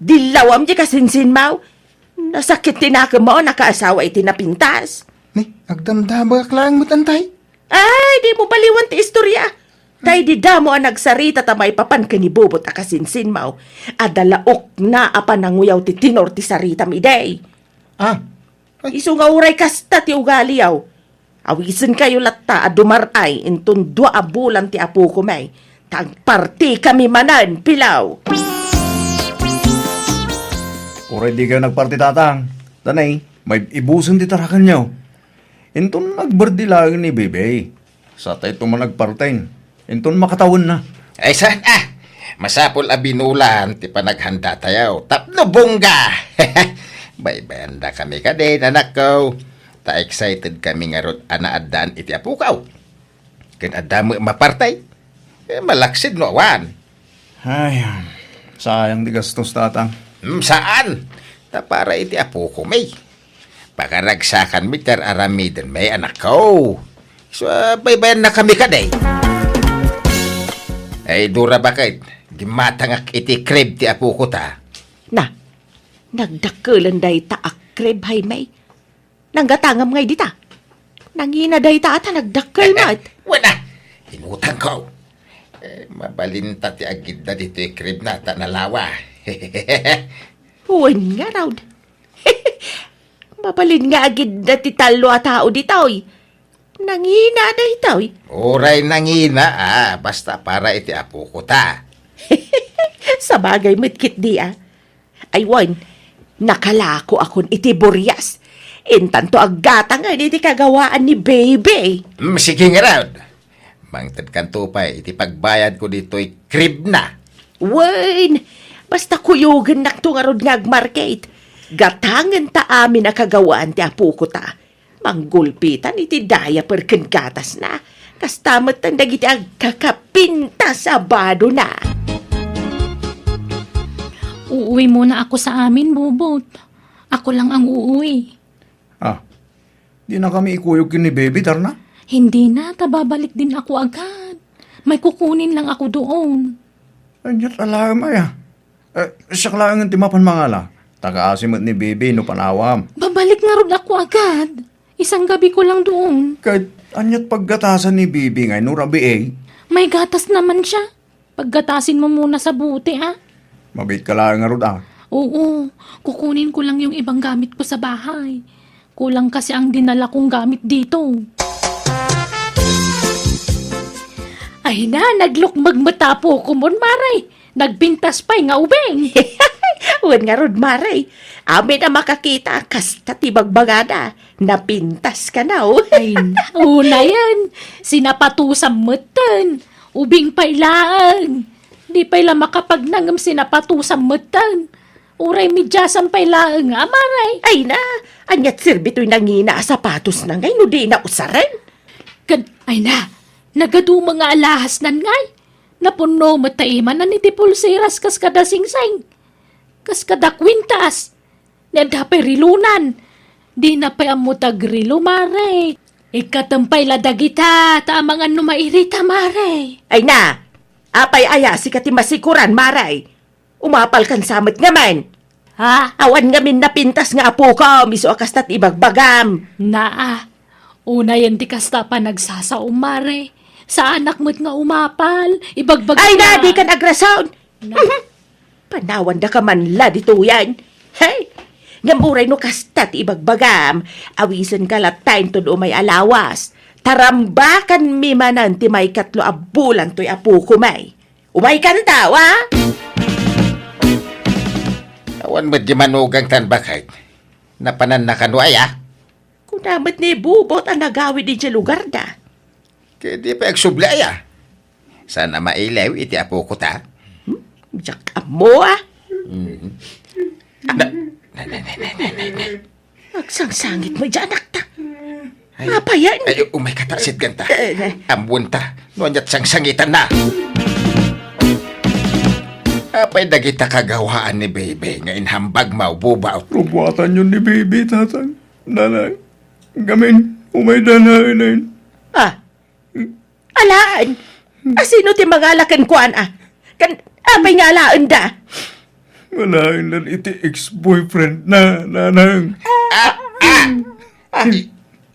Dilawam di kasinsin mo. Nasakit tinaka mo, nakaasawa iti napintas. Ni, agdamdama ka lang mo't antay. Ay, di mo baliwan ti istorya. Tay di damo ang nagsarita tamay papan kanibubot a kasinsin mo. Adalaok na apan nanguyaw ti tinor ti sarita mi day. Iso nga uray kasta ti ugali yaw. Awisin kayo latta a dumaray intun 2 bulan ti apo ko may. Tagparti kami manan, pilaw. Uray di kayo nagparti tatang. Tanay, may ibusan ti tarakan nyo. Intun nagbardilagan ni Bebe. Sa tayo tuman nagpartain. Intun makatawon na. Ay saan masapol a binulan ti panaghanda tayo. Tapno bongga. Bay banda kami ka din anak ko. Ta excited kami nga rod anaadaan iti apukaw. Ken adamo mapartay. Malaksid no awan. Ay, sayang di gastos tatang. Saan? Ta para iti apo ko may. Pakaragsakan mi ter aramiden may anak ko. So baybayan na kami kaday. Ay dura bakit? Di matangak iti krib ti apo ko ta. Na, nagdakulan day ta akrib hay may. Nanggatangam ngay dita. Nangina day ta at nagdakkel mat. Wala. Inutang ko. Mabalinta ti agid na dito crib na tanalawa. Huwag nga raw. Mabalin nga agid na ti talo at tao dito. Nangina day ito. Uray nangina, basta para iti apo ko ta. Sa bagay mitkit di Aywan, nakalako akon iti Boreas. Intanto agata nga iti kagawaan ni baby. Sige nga raw. Mangtad kanto pa iti pagbayad ko dito'y crib na. Wen, basta kuyugan nakto nga rod nga agmarket. Gatangan ta amin na kagawaan ti apo ko ta. Manggulpitan iti daya perken gatas na. Kastamat ang dagiti agkakapinta sa bado na. Uuwi muna ako sa amin, Bubot. Ako lang ang uuwi. Di na kami ikuyog ni baby, Darna? Hindi na, tababalik din ako agad. May kukunin lang ako doon. Anyat alam ay siya lang ang timapan mangala. Takaasimot ni baby no panawam. Babalik nga rin ako agad. Isang gabi ko lang doon. Kahit anyat paggatasan ni baby ngay no rabi May gatas naman siya. Paggatasin mo muna sa buti, ha? Mabait ka lang nga rod Oo, kukunin ko lang yung ibang gamit ko sa bahay. Kulang kasi ang dinala kong gamit dito. Ay na, naglukmag mata po ko mon, Maray. Nagbintas pa'y nga ubeng. Huwag nga rod, Maray. Amin na makakita kasta tibagbagada. Napintas ka na, Ay na, una yan. Sinapatusang matan. Ubing pa'y laang. Di pa'y la makapagnangam sinapatusang matan. Uray midyasan pa'y laang, Maray. Ay na, anyat sirbito'y nangina sapatos na ngay, no di na usaren. Ay na, nagadu mga alahas nan ngay. Napuno mataiman na ni tipulsiras kas kada singsing. Kas kada kwintas. Nadapay rilunan. Di na pa'y amutag rilo, Maray. Ikatampay la dagita, taamangan no mairita, Maray. Ay na, apay aya si katimasikuran, Maray. Umapal kan samot nga man. Ha? Awan nga min napintas nga apo ko, miso akastat ibagbagam. Una yan di kasta pa nagsasaom, Maray. Sa anak mo't nga umapal, ibagbag Ay na, di ka nagrasound. Panawan da ka man la dito yan. Hey, ngamuray no kastat ibagbagam. Awisan ka latain to do may alawas. Tarambakan mi manan ti may katlo abulan to'y apo ko may. Umay kan tao, Awan mo di manugang tan bakit. Napanan na kanway, Kung namat ni Bubot ang nagawid di sa lugar da. Kaya di pa agsublay, Sana mailew iti apo ko ta. Diyak mo, Agsangsangit mo dyan, anak ta. Apa yan? Ay, umay katasit ganta. Ambun ta. Nuanyat sangsangitan na. Apay dagita kagawaan ni baby ngayon hambag maububaw. Rubuatan yun ni baby, tatang. Nanay, gamin, umay danain na yun. Alaan? Sino ti magalakan ko, Kan, apay nga alaan da? Walain lang iti ex-boyfriend na, nanang.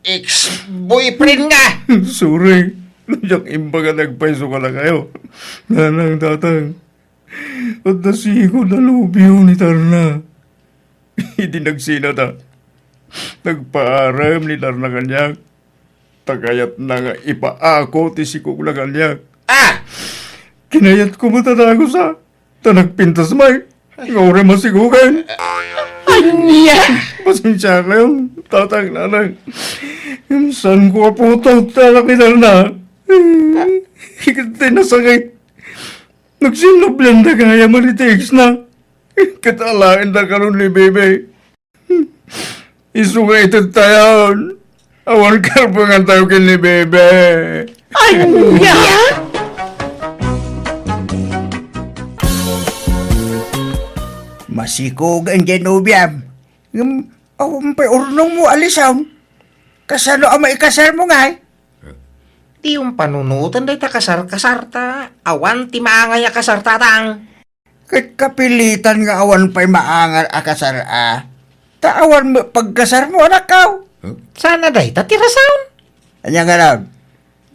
Ex-boyfriend nga! Sorry, nandiyak imbaga nagpaiso ka na kayo. Nanang, tatang. At nasigo na lubyo ni Tarna. Hindi nagsina ta. Nagpaaram ni Tarna kanyak. Tagayat na nga ipaako ti sikog na kanyak. Kinayat ko matatago sa tanagpintas may. Ngaure masigugan. Anya! Pasensya kayo, tatang nanang. Saan ko po ito talak ni Tarna? Higit nasakit. Nagsinoblan na kaya manitex na. Katalaan na karoon ni Bebe. Isuga ito tayo. Awan karpangan tayo kin ni Bebe. Anya! Masikog ang genubiam. Pa'y urnong mo alisaw. Kasano ang maikasal mo nga Ti yung panunutan day ta kasar-kasar ta. Awan ti maangay a kasar tatang. Kahit kapilitan nga awan pa'y maangal akasar Taawan mo pagkasar mo anak kaw. Sana day, tatira sound. Anya nga raw?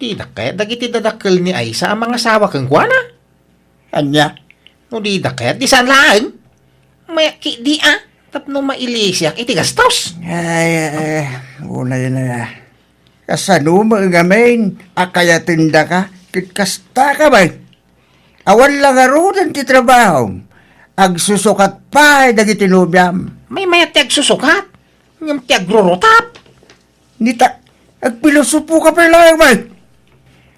Di na kaya dagiti dadakkel ni Aisa ang mga asawa kang kuana. Anya? No di na kaya di saan lang. May di tapno mailisyak iti gastos. Ay, una yun na. Kasano mga gamin, akaya tinda ka, kitkasta ka ba? Awan lang arudan ti trabaho. Agsusukat pa, dagiti nubyam. May mayat tiag susukat. Yung tiag rurotap. Nita, agpilosopo ka pa lang ba?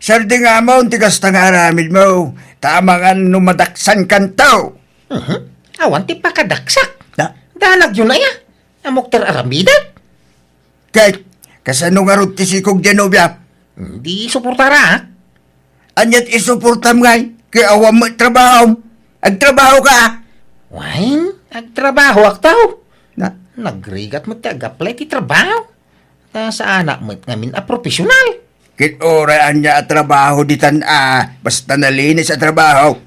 Sardi nga mo, tikasta nga aramid mo. Tama nga numadaksan kantaw. Awan ti pakadaksak. Na, Danag yun na ya. Amok ter aramidat. kahit, kasano nga rin tisikog dyan nubyam? Di suportara. Anyat isuportam nga, kaya awam mo trabaho. Agtrabaho ka. Wain, agtrabaho aktaw. Na, Nagrigat mo ti agaplay ti trabaho. Sa anak mo ngamin profesional. kitoraan niya at trabaho di basta nalinis at trabaho.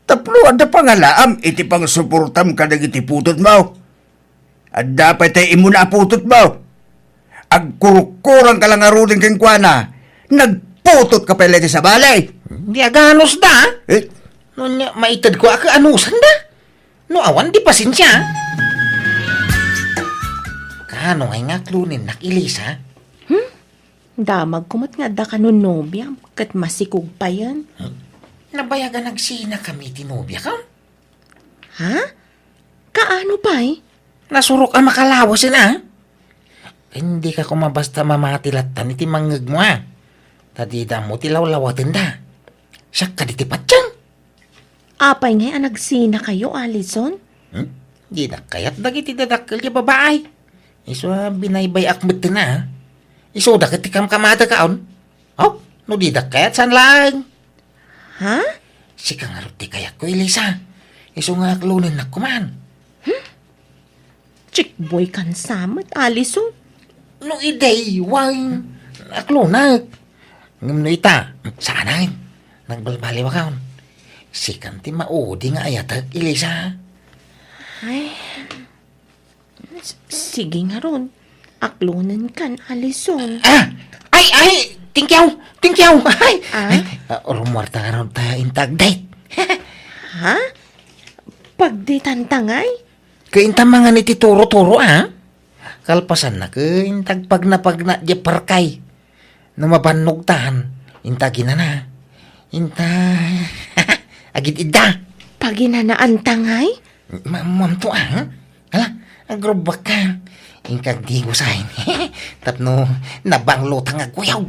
Taplo, ada pangalaam, iti pang suportam ka iti putot mo. At dapat ay imuna putot mo. Agkurukurang ka lang arutin kang kuana, nagputot ka pala sa balay. Di aganos da. Eh, No nya maitad ko ako anusan da. No awan di pasensya. Kano ngay nga klunin nakilisa? Damag kumat nga da ka nun nobya, kat masikog pa yan. Nabayagan nagsina kami tinobya ka. Ha? Kaano pa eh? Nasurok ang makalawas na. Hindi ka kumabasta mamatilatan iti mangag mo Tadida mo tilawlawatan da. Siya ka di tipatyang. Apay nga nagsina kayo, Alison? Di na kaya't dagiti dadakkel ya babae. Iso binaybay akmet na. Iso da katikam kamada kaon. Oh, no di da kaya't san lang. Ha? Sika nga ruti kayak ko Elisa. Iso nga aklunin na kuman. Chick boy kan samat, Alison? No iday, wang aklunak. Ngam no ita, sanay. Nagbalbali wa kaon. Sikan ti maudi nga ayatag Elisa. Ay, sige nga ron. Aklunan kan, Alison. Ay, tingkyaw. Ay, Ah? rumwarta nga ron ta intag date. Ha? Pagditantangay? Kainta mga niti turo-turo, Kalpasan na kaintag pag di parkay. Numabanog tahan, intagin na. Inta, agit ida. Paginanaan tangay? Mam to, Hala, agrobak ka. Ingkag di ko sahin. Tapno, nabanglo tang agwayaw.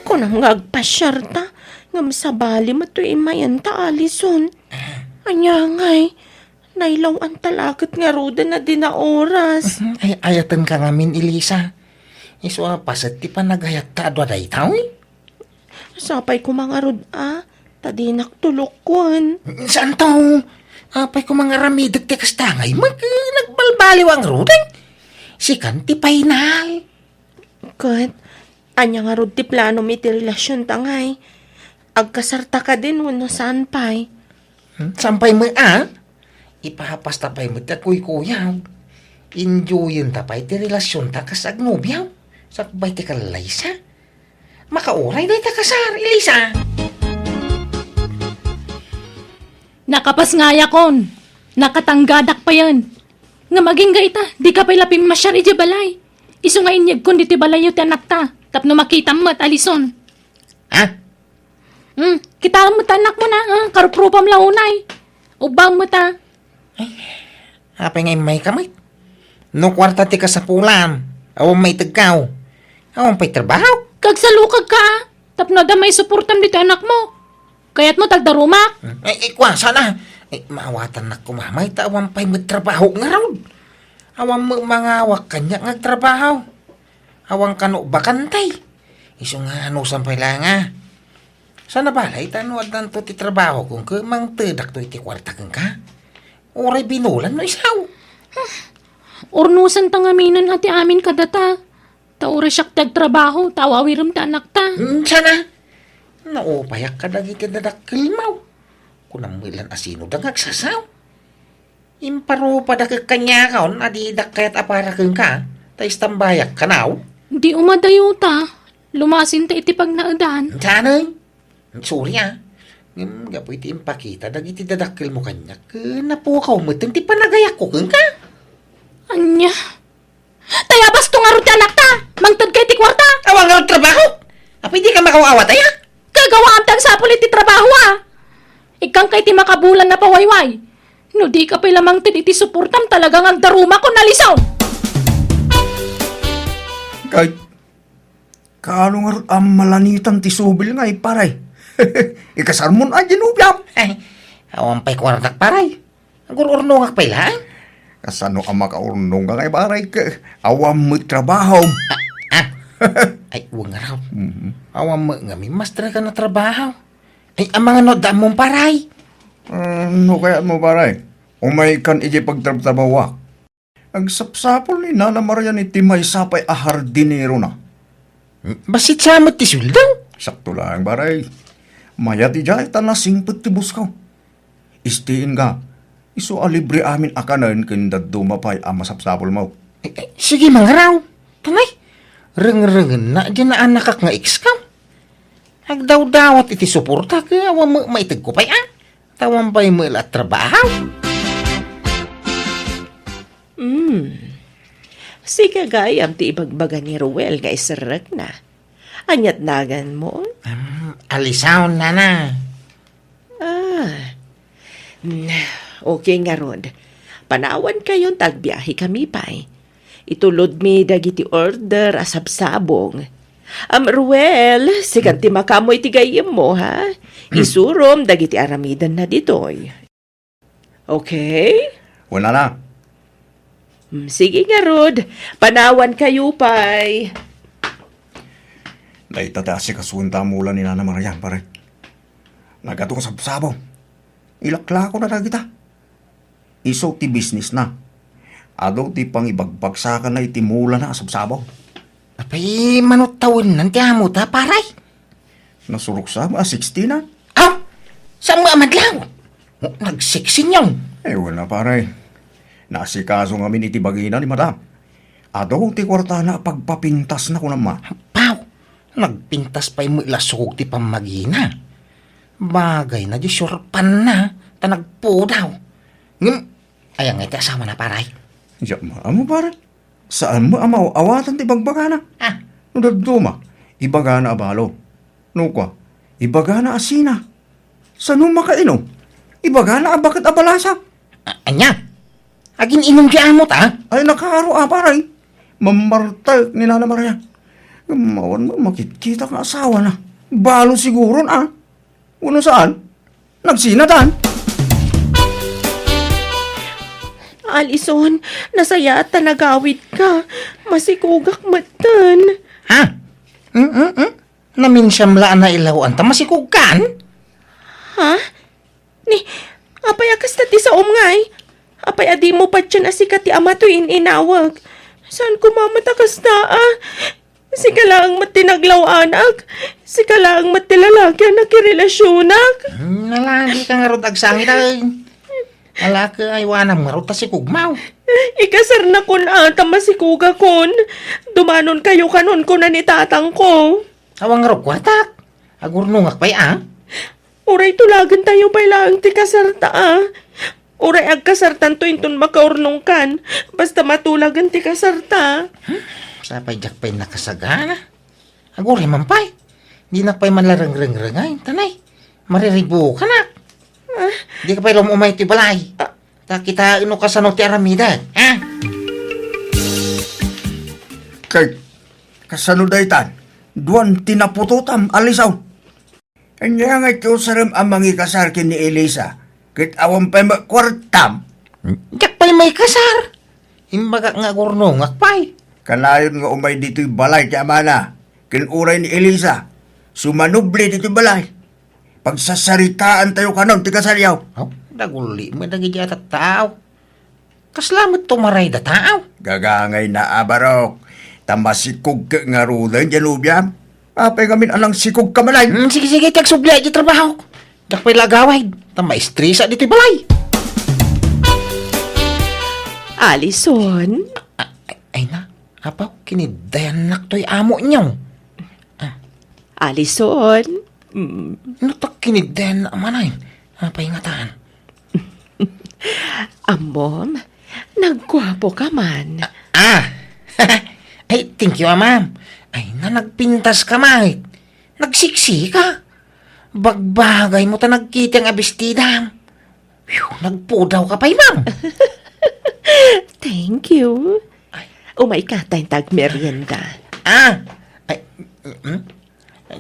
Kunang agpasyarta, ngam sabali mato imayanta, Alison. Anya ngay, nailaw ang talakat nga roda na din na oras. Ay, ayatan ka ngamin, Elisa. Iso pasat ti pa naghayat ta adwa day tao, Sapay ko mga rod, tadinak tulokon. Saan to? Apay ko mga ramidag ti kastangay, nagbalbaliw ang ruday. Sikan ti painal. Kat, anya nga rod ti plano mi ti relasyon tangay. Agkasarta ka din wano saan pay. Sampay mo, Ipahapas tapay mo ta kuy-kuyaw. Enjoyin tapay ti relasyon ta kasag nobyaw. Sakbay ti kalaysa. Makauray day ta kasar, Elisa. Nakapas nga yakon. Nakatanggadak pa yan. Nga maging gaita, di ka pala pimasyar iti balay. Iso nga inyag kun diti balay yu ti anak ta. Tapno makita mo at Alison. Kita mo ta anak mo na, karupropam launay. Ubang mo ta. Apay ngay may kamay. No kwarta ti kasapulan. Awang may tagkaw. Awang pa'y trabaho. Kagsalukag ka, tapno da may suportam dito anak mo. Kaya't mo tagdarumak. Kwa, sana. Maawatan na kumamay. Awang pa'y magtrabaho nga raw. Awang mangawak kanya nga trabaho. Awang kano bakantay. Iso nga ano sampay lang Sana balay, tanuad nanto ti trabaho kung mang tedak to iti kwarta kang ka. Oray binulan no isaw. Urnusan tangaminan ati amin kadata. Taura siyak tagtrabaho, tawawiram ta anak ta. Sana. Naupayak ka dagi ti dadakil maw. Kunang milan asino dagag sasaw. Imparo pa da kanya ka, nadidak kaya't apara kang ka. Tayo tambayak ka now. Di umadayo ta. Lumasin ta iti pag naadan. Tanay. Sorry gapo iti impakita, dagiti dadakil mo kanya. Napukaw mo, ti panagayak ko kang ka. Anya? Tayabas to nga ron ti anak ta. Mangtad kay ti kwarta. Awang nga trabaho. Apa hindi ka makawawa tayo? Gagawa ang tag sapul iti trabaho Ikang kay ti makabulan na pawayway. No di ka pa lamang iti suportam talagang ang daruma ko nalisaw. Kahit kaano nga rin ang malanitan ti subil nga paray. Ikasar mo na ginubyam. Ay, awang pa'y kwartak paray. Agururnungak pa ilang. Kasano ang makaurnong nga paray ka. Awam mo trabaho. Ay, huwag nga raw. Awang mo nga may master ka na trabaho. Ay, ang mga nodam mong paray. Ano kaya mo paray? Umay kan iji pagtrabawa. Ang sapsapol ni Nana Maria ni Timay sapay ahardinero na. Basit samot ti suldaw. Sakto lang paray. Maya ti jay tanasing petibus ko. Istiin nga. Iso alibre amin akanan kinda dumapay ang masapsapol mo. Sige mga raw. Tanay. Reng-rengen na dyan na anak nga ikskaw. Agdaw-dawat iti suporta ka awang mo maitag ko pa'y Tawang pa'y mo ilat trabaho. Si kagayam ti ibagbaga ni Ruel nga isarag na. Anyat nagan mo? Alisaw na. Okay nga Rod. Panawan kayon tagbiyahe kami pa'y. Itulod mi dagiti order asabsabong. Ruel, sikan ti makamoy ti gayem mo, ha? Isurom dagiti aramidan na ditoy. Okay? Wala na. Sige nga, Rod. Panawan kayo, pay. Naitata si kasunta mula ni Nana Maria, pare. Nagatong sabsabo. Ilakla ko na kita. Iso ti business na. Ado ti pang ibagbagsakan na itimula na sabsabo. Apay manot tawin nanti amo ta, paray. Nasurok sa mga 60 na. Saan mo amadlaw? Nagsiksin yun. Wala pare. Nasikaso nga miniti bagina ni madam. Ado ti kwarta na pagpapintas na ko naman. Pao, nagpintas pa'y mo ilasog ti pamagina. Bagay na di surpan na, tanagpo daw. Ayang iti asama na paray. Diyan mo pare. Saan mo amaw awatan ti bagbagana? Nudagduma, ibagana abalo. Nukwa, ibagana asina. Saan mo makainom? Ibagana abakit abalasa. Anya? Agin inom di amot, Ay, nakaro, paray. Mamartay ni Nana Maria. Mawan mo, makikita ka asawa na. Balo siguro na. Uno saan? Nagsinatan. Alison, nasaya at tanagawid ka. Masikugak matan. Naminsyamlaan na ilawan ta masikugkan? Ni, apay akas na ti sa umngay. Apay adi mo pa dyan asikat ti ama to inawag. Saan kumamatakas na Sika lang matinaglaw anak. Sika lang matilalagyan na kirelasyonak. Nalagi ka nga rod agsangit ay. Wala ka ay wanang marot si kugmaw. Ikasar na kun ata masikuga kun. Dumanon kayo kanon ko na ni tatang ko. Awang rod kwartak. Agurnungak pa'y Uray tulagan tayo pa'y lang ti kasarta Uray agkasartan to inton makaurnong kan. Basta matulagan ti kasarta. Sapay jak pa'y nakasagana. Aguray man pa'y. Di na pa'y manlarang-rang-rangay. Tanay, mariribo ka na. Di ka pa'y lumumay ti balay. Kita ino ka sa no ti aramida. Kay, kasano daytan? Duwan tinapututam, alisaw. Kanya nga ito saram ang mga kasarkin ni Elisa. Kit awan pa'y makwartam. Jak pa'y may kasar. Imbaga nga gurnungak pa'y. Kanayon nga umay dito'y balay ti amana. Kinuray ni Elisa. Sumanubli dito'y balay. Pagsasaritaan tayo kanon, ti kasaryaw. Daguli mo nagigit at tao. Kaslamot tumaray da tao. Gagangay na abarok. Tamasikog ka nga rudan, Janubiam. Apay ngamin alang sikog kamalay. Sige, tagsubli di trabaho. Jak pa'y lagaway. Tamaestresa dito'y balay. Alison? Ay na, apaw, kinidayan nak to'y amo niyo. Alison? Ano tak kinidayan na manay? Pahingataan. Amom, naggwapo ka man. Ay, thank you, ma'am. Ay na, nagpintas ka, ma'am. Nagsiksi ka. Bagbagay mo ta nagkita ang abistida. Nagpudaw ka pa, ma'am. Thank you. Umay ka tayong tag-merienda. Ay,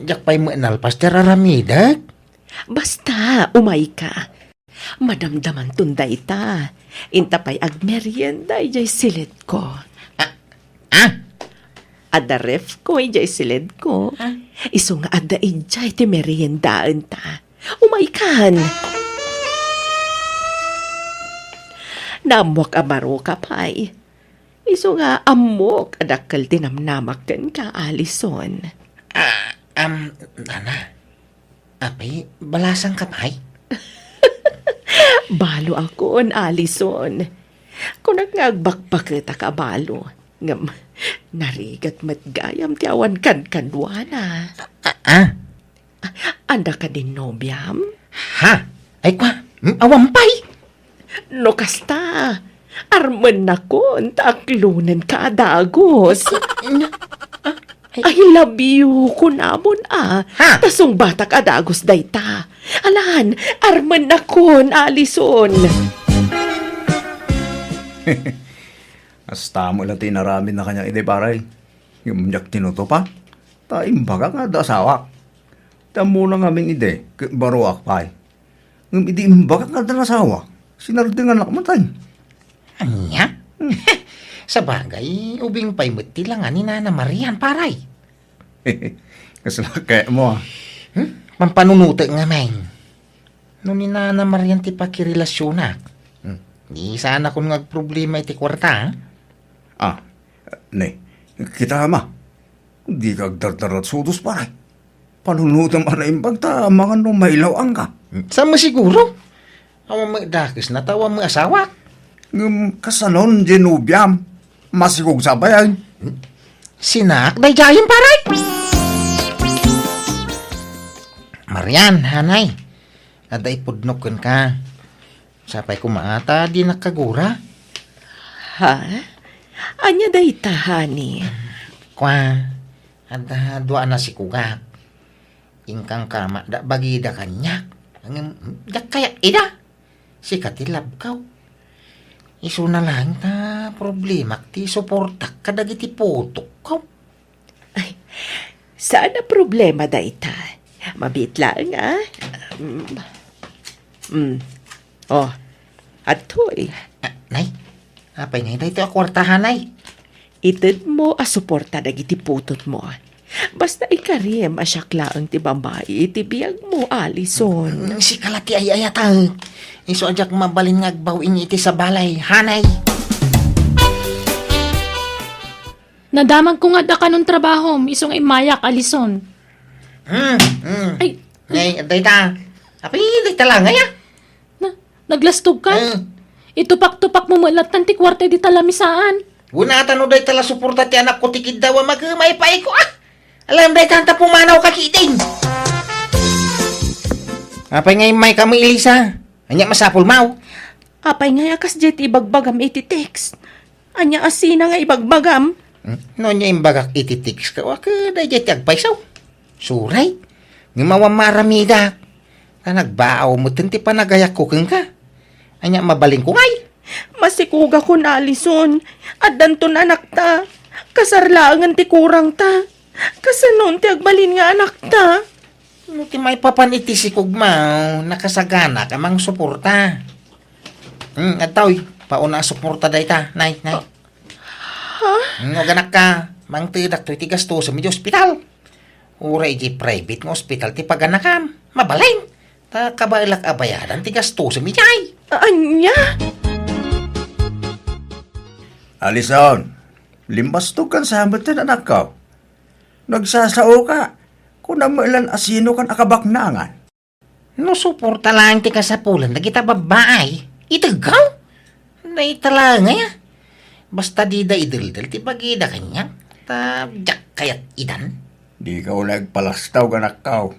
jak pa'y mo inalpas tira ramidag. Basta, umay ka. Madamdaman tunday ta. Inta pa'y ag-merienda, ijay silid ko. Ada ref ko, ijay silid ko. Iso nga ada ijay ti meriendaan ta. Umay kan. Namwak amaro ka pa'y. Iso nga amok adakal tinamnamakan ka, Alison. Nana, apay, balasang ka pa'y? Balo ako, Alison. Kung nagbagbakbakita ka balo, ngam, narigat matgayam ti awan kan-kanwana. Anda ka din nobyam? Ha? Ay kwa, awampay? No kasta, arman na kon, taklunan ka dagos. I love you, kunamon Ha? Tasong batak adagos dayta. Alan, arman na kon, Alison. Hasta mo lang tinaramin na kanya idebaray. Yung manyak tinuto pa. Taimbaga nga da asawak. Tamo na ngamin ide, baruak pa'y. Ngam idi imbaga nga da nasawa. Sinardingan na kamatay. Anya? Sa bagay, ubing pa'y muti lang ni Nana Marian, paray. Kaslake mo. Pampanunuto nga, men. No ni Nana Marian ti pakirelasyon na. Di sana kung problema iti kwarta, ha? Ne, kita ma. Di kag dardarat sudos paray. Panunutan man na imbag ta, mga nung mailaw ang ka. Sama siguro. Awa mo dakis na tawa mo asawa. Kasalon, Genubiam. Masigog sabayan. Sinak, day jayon paray. Marian, hanay. Aday pudnokon ka. Sapay kumaata, di nakagura. Ha? Anya dayta, honey? Kwa, ada dua na si kugak. Ingkang kama, da bagida kanya. Da kaya ida. Si katilab kaw. Iso na lang ta problema ti suportak kadagiti putok kaw. Ay, sana problema dayta. Mabit lang, Oh, atoy. Nay, apay na ito akwartahan, nay. Itid mo asuporta dagiti putot mo. Basta ikariem asyakla ang ti babae, iti biyag mo, Alison. Si kalati ay ayatang. Iso ajak mabalin ngagbawin iti sa balay, hanay. Nadamag ko nga da ka nung trabaho, isong imayak, Alison. Ay, Nay, aday ta. Apay, dita lang, ngaya. Naglastog ka? Itupak-tupak mo mulatan ti kwarta di talamisaan. Gunatan o day tala suporta ti anak ko tikid daw magmay pay ko, Alam day tanta pumanaw kakiting. Apay ngay may kami Elisa. Anya masapul mau. apay nga yakas jet ibagbagam iti text. Anya asina nga ibagbagam. No niya imbagak ititiks ka. Waka day jet agpaysaw. Suray. Ngimawang maramida. Ka nagbaaw mo tinti pa nagayak ko keng ka. Anya mabaling ko ngay. Masikuga ko na, Alison. At danto na anak ta. Kasarlaangan ti kurang ta. Kasanon ti agbalin nga anak ta. Ti may papaniti si Kugmaw. Nakasagana ka mang suporta. Atoy. Pauna suporta day ta. Nay. Ha? Ganak ka. Mang tidak to'y tigas to sa medyo ospital. Uray di private ng ospital ti paganakam. Mabaling. Ta kabailak abayadan tigas to sa medyo ay. Anya? Alison, limbastog kan sa hamat na anak ka. Nagsasao ka. Kung namailan asino kan akabaknangan. No suporta lang ti kasapulan na kita babae. Itagaw. Naitala nga ya. Basta di da idildil, ti bagida kanya. Jak kayat idan. Di ka nagpalastaw ka nakaw.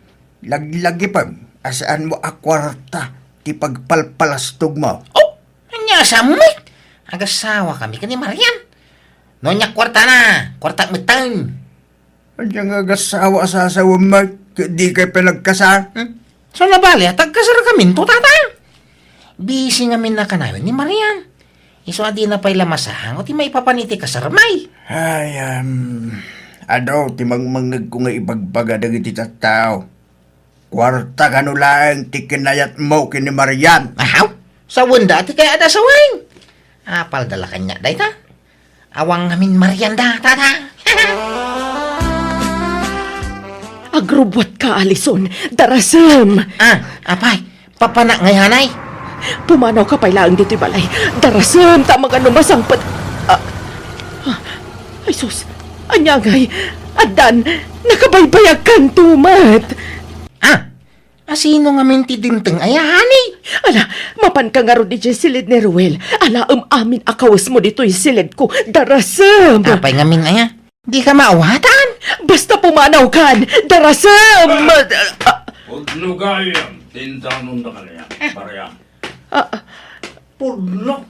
Laglagi pa, asaan mo akwarta, ti pagpalpalastog mo. Oh, anya samit. Agasawa kami kani Marian. Nonya kwarta na, kwarta metang. Anya nga gasawa sa asawa mo, di kayo pinagkasal. So nabali, tagkasara kami to tata. Busy ngamin na kanawin ni Marian. Iso adi na pa'y lamasahang o ti may papaniti kasarmay. Ay, ado, timangmangag ko nga ibagbaga dagiti tattao. Kwarta ka no lang, ti kinayat mo kini Marian. Ahaw, sa wanda ti kaya ada sa wing. Apal dala kanya, day ta. Awang ngamin Marian da, tata. Agrubot ka, Alison. Darasam. Apay, papanak ngayanay. Pumanaw ka pa'y laang dito'y balay. Darasam, tamang ano masangpat. Ay, sus. Anyangay. Adan, nakabaybayag kan tumat. Asino nga minti dinteng ayahani? Ala, mapan ka nga ro di silid ni Ruel. Ala, amin akawas mo dito'y silid ko. Darasam. Apay nga min aya. Di ka maawatan. Basta pumanaw kan. Darasam. Pudlugayam. Tintang nunda ka niya. Parang. Pudlo.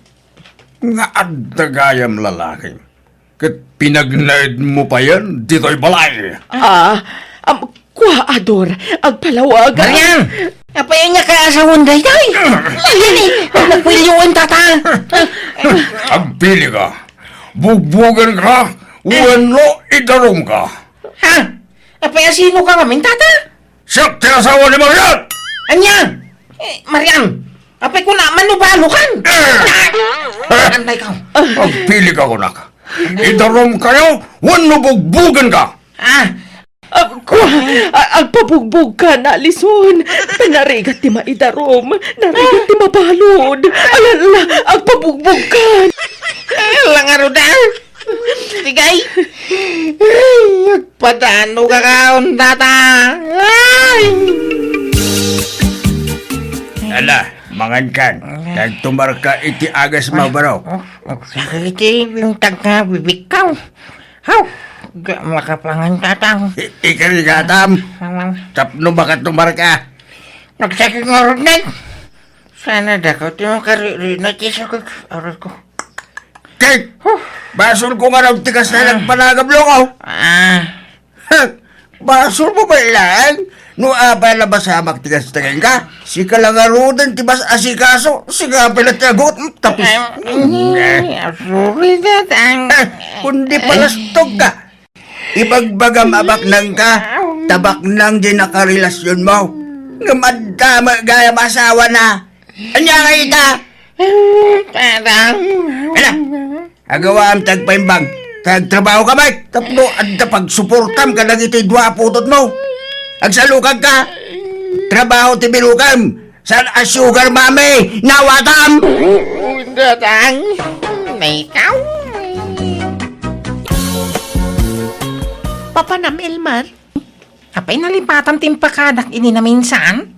Nga adagayam lalaki. Kat pinagnaid mo pa yan, dito'y balay. Ador, agpalawag. Marian! Apay niya ka sa hunday, day. Ayun nagpilyoan tata. Agpili ka. Bugbugan ka. Wano idarom ka. Ha? Apay asino ka ngamin, tata? Siyak tinasawa ni Marian! Anya? Marian, apay ko na manubalukan. Anday ka. Agpili ka, kunak. Idarom kayo, wano bugbugan ka. Agpabugbog ka na, Alison. Pinarigat ti maidarom. Narigat ti mabalod. Alala, agpabugbog ka. Langaro da. Tigay. Agpadano ka kaon, tata. Ala, mangan kan. Nagtumar ka iti agas mabaraw. Iti yung tagka bibikaw. Haw. Makapangan tatang. Ikari katam. Tapno baka tumar ka. Nagsakit nga rin na. Sana dakot yung kariri na tisakot. Aras ko. Kay, basol ko nga raw tikas na nagpanagablo ko. Basol mo ba lang? No abala ba sa magtigas tingin ka? Si kalangarudan tibas asikaso. Si kapila tiagot. Tapos. Sorry tatang. Kundi palastog ka. Ibagbagam abak nang ka. Tabak nang di nakarelasyon mo. Ngamadama gaya masawa na. Anya nga ita? Tatang. Ala, agawa ang tagpaimbang. Tagtrabaho ka ba? Tapno at pagsuportam ka lang ito'y dua putot mo. Agsalukag ka. Trabaho ti bilukam. San a sugar mami. Nawatam. Tatang. May ikaw. Papanam, Elmar. Apay nalipatan timpakadak ini na minsan.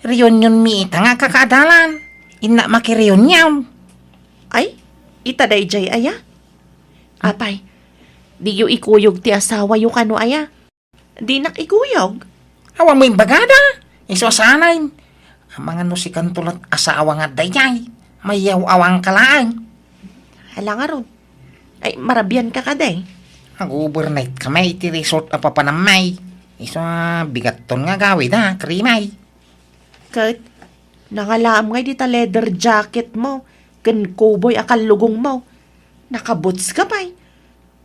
Reunion mi ita nga kakadalan. Ina makireunyaw. Ay, itaday jay aya. Apay, di yu ikuyog ti asawa yu kano aya. Di nak ikuyog. Awa mo yung bagada. Iso sanay. Ang mga nusikan tulad asawa nga dayay. Mayaw awang kalaan. Hala nga ron. Ay, marabyan ka kaday. Ang overnight kami iti resort apa pa namay. Iso bigat ton nga gawid ha, krimay. Kat, nangalaam nga di ta leather jacket mo. Kan kuboy akal lugong mo. Nakaboots ka pa'y.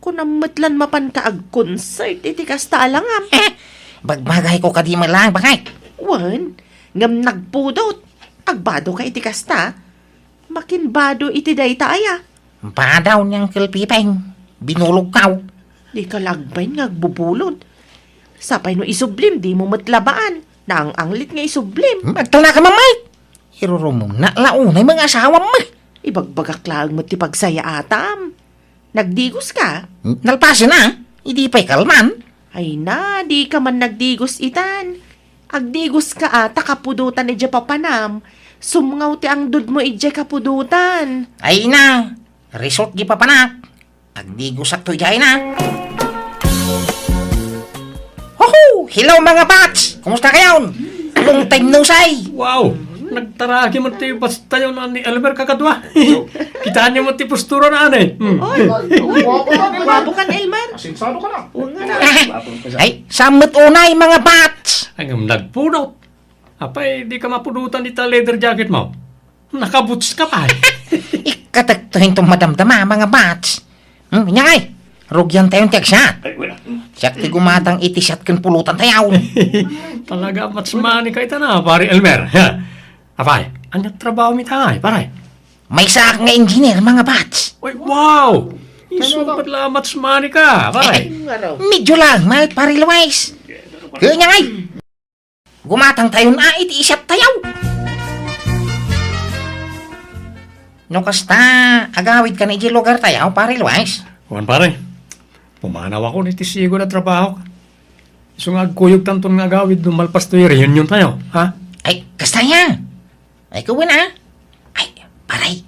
Kung namatlan mapan ka ag concert, iti kasta alangam. Bagbagay ko kadi lang, bakay. Wan, ngam nagpudot. Agbado ka iti kasta. Makinbado iti dayta aya. Padaw niyang kilpipeng. Binulog kaw. Di ka lagbay nga agbubulod. Sapay no isublim, di mo matlabaan. Na ang anglit nga isublim. Magtala ka mamay. Iruro mo na launay mga asawa mo. Ibagbagak lang mo ti pagsaya atam. Nagdigos ka? Nalpasin na. Hindi pa'y kalman. Ay na, di ka man nagdigos itan. Agdigos ka ata kapudutan ni papanam. Sumngaw ti ang dud mo ije kapudutan. Ay na. Resort di pa panak. Agdigo sakto jay na. Hoho! Hello mga bats! Kumusta kayo? Long time no say. Wow! Nagtaragi mo tayo basta yun ni Elmer kakadwa. Kitaan niyo mo ti postura na ane. Wapo kan, Elmer. Asinsado ka na. Ay, samot unay mga bats! Hanggang nagpunot. Apay, di ka mapunutan ni ta leather jacket mo. Nakaboots ka pa. Ikatagtuhin tong madamdama mga bats. Nyay, rugyan tayong tiyagsat. Ay, wala. Siyak ti gumatang itisat kan pulutan tayaw. Talaga matsmani ka ita na, pare Elmer. Apay, anyat trabaho mi tayo, pare. May sak nga engineer mga bats. Uy, wow! Isupat lang matsmani ka, pare. Medyo lang, may pare Luis. Kaya nyay, gumatang tayo na itisat tayaw. No kasta, agawid ka na iji lugar tayaw, pare Luis. Juan, pare. Pumanaw ako ni tisigo na trabaho ka. Iso nga agkuyog tanton nga gawid dumalpas to yung reunion tayo, ha? Ay, kasta yan. Ay, kawin ah. Ay, paray.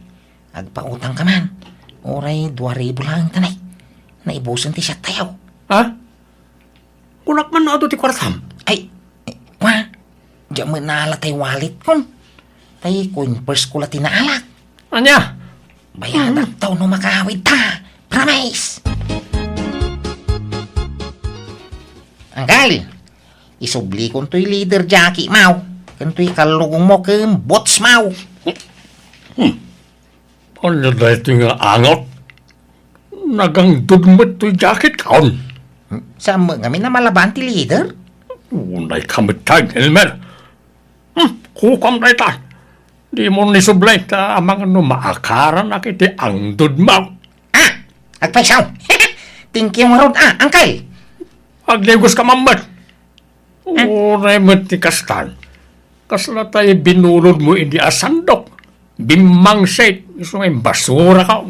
Agpautang ka man. Oray, 2,000 lang tanay. Naibusan ti siya tayaw. Ha? Kunak man na ito ti kwartam. Ay, wa. Diyan mo nalatay wallet kon. Tay, kun first ko lati naalak. Anya? Bayadak taw no makawid ta. Promise. Anggal, isubli kon to'y leader Jackie mau. Kan to'y kalugong mo kem bots mau. Ano na ito nga angot? Nagang dudmot to'y jacket kaon. Sama kami na malaban ti leader. Unay kamitag, Elmer. Kukam na ita. Di mo nisublay ta amang ano maakaran na kiti ang dudmaw. Ah, agpaisaw. Thank you marod angkal. Aglegos ka mamat. Uray mo ti kastan. Kasla tayo binulod mo hindi asandok. Bimang set. Gusto nga basura ka.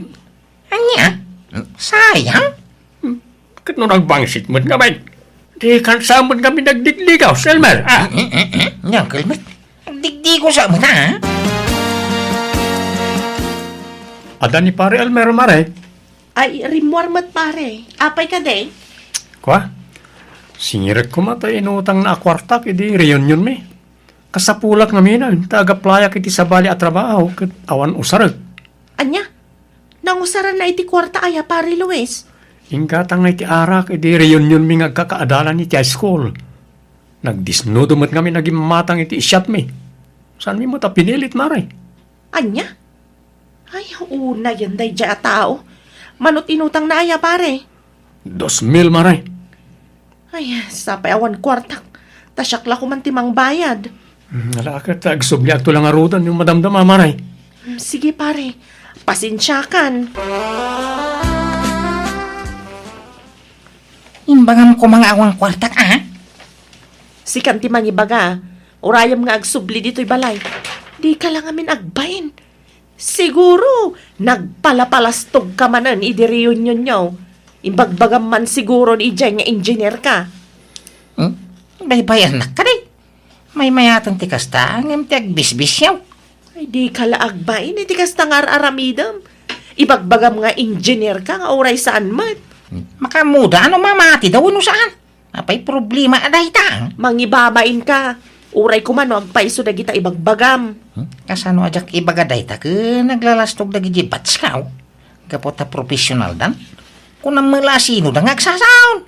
Anya? Sayang. Kat no nagbangsit mo nga ba? Di kan samon kami nagdigligaw, Selmer. Yang kalmat. Digdi ko sa mata, ha? Ada ni pare Elmer mare. Ay, rimwarmat pare. Apay ka de? Kwa? Singiret ko matay inutang na akwarta kiti reunion mi. Kasapulak namin na, taga-playa kiti sabali at trabaho, kat awan usarag. Anya? Nangusaran na iti kwarta aya pare Luis. Ingkatang na iti arak, iti reunion mi nga kakaadalan iti high school. Nagdisnudo mat kami naging matang iti isyat mi. Saan mi mo ta pinilit, mare? Anya? Ay, una yan day dya tao. Manot inutang na aya pare. 2,000, mare. Ay, sapay awan kwartak. Tasyakla ko man timang bayad. Nalakat, agsubli to lang arutan yung madamdama, mare. Sige pare, pasensyakan. Imbangam ko mga awang kwartak, ah? Si kanti mangibaga, urayam nga agsubli dito'y balay. Di ka lang amin agbain. Siguro, nagpalapalastog ka manan idi reunion nyo. Imbagbagam man siguro ni Ijay nga engineer ka. Baybayan na ka rin. May mayatan ti kasta, ngam ti agbisbis yaw. Ay, di ka laagbain, di kasta nga aramidam. Ibagbagam nga engineer ka nga uray saan mat. Makamuda, ano mamati daw, ano saan? Apay problema aday ta. Mangibabain ka. Uray ko man, agpaiso na kita ibagbagam. Kasano ajak ibagaday ta, ke naglalastog na gijibats ka, kapot ta professional dan. Kung namala sino da ngagsasaon.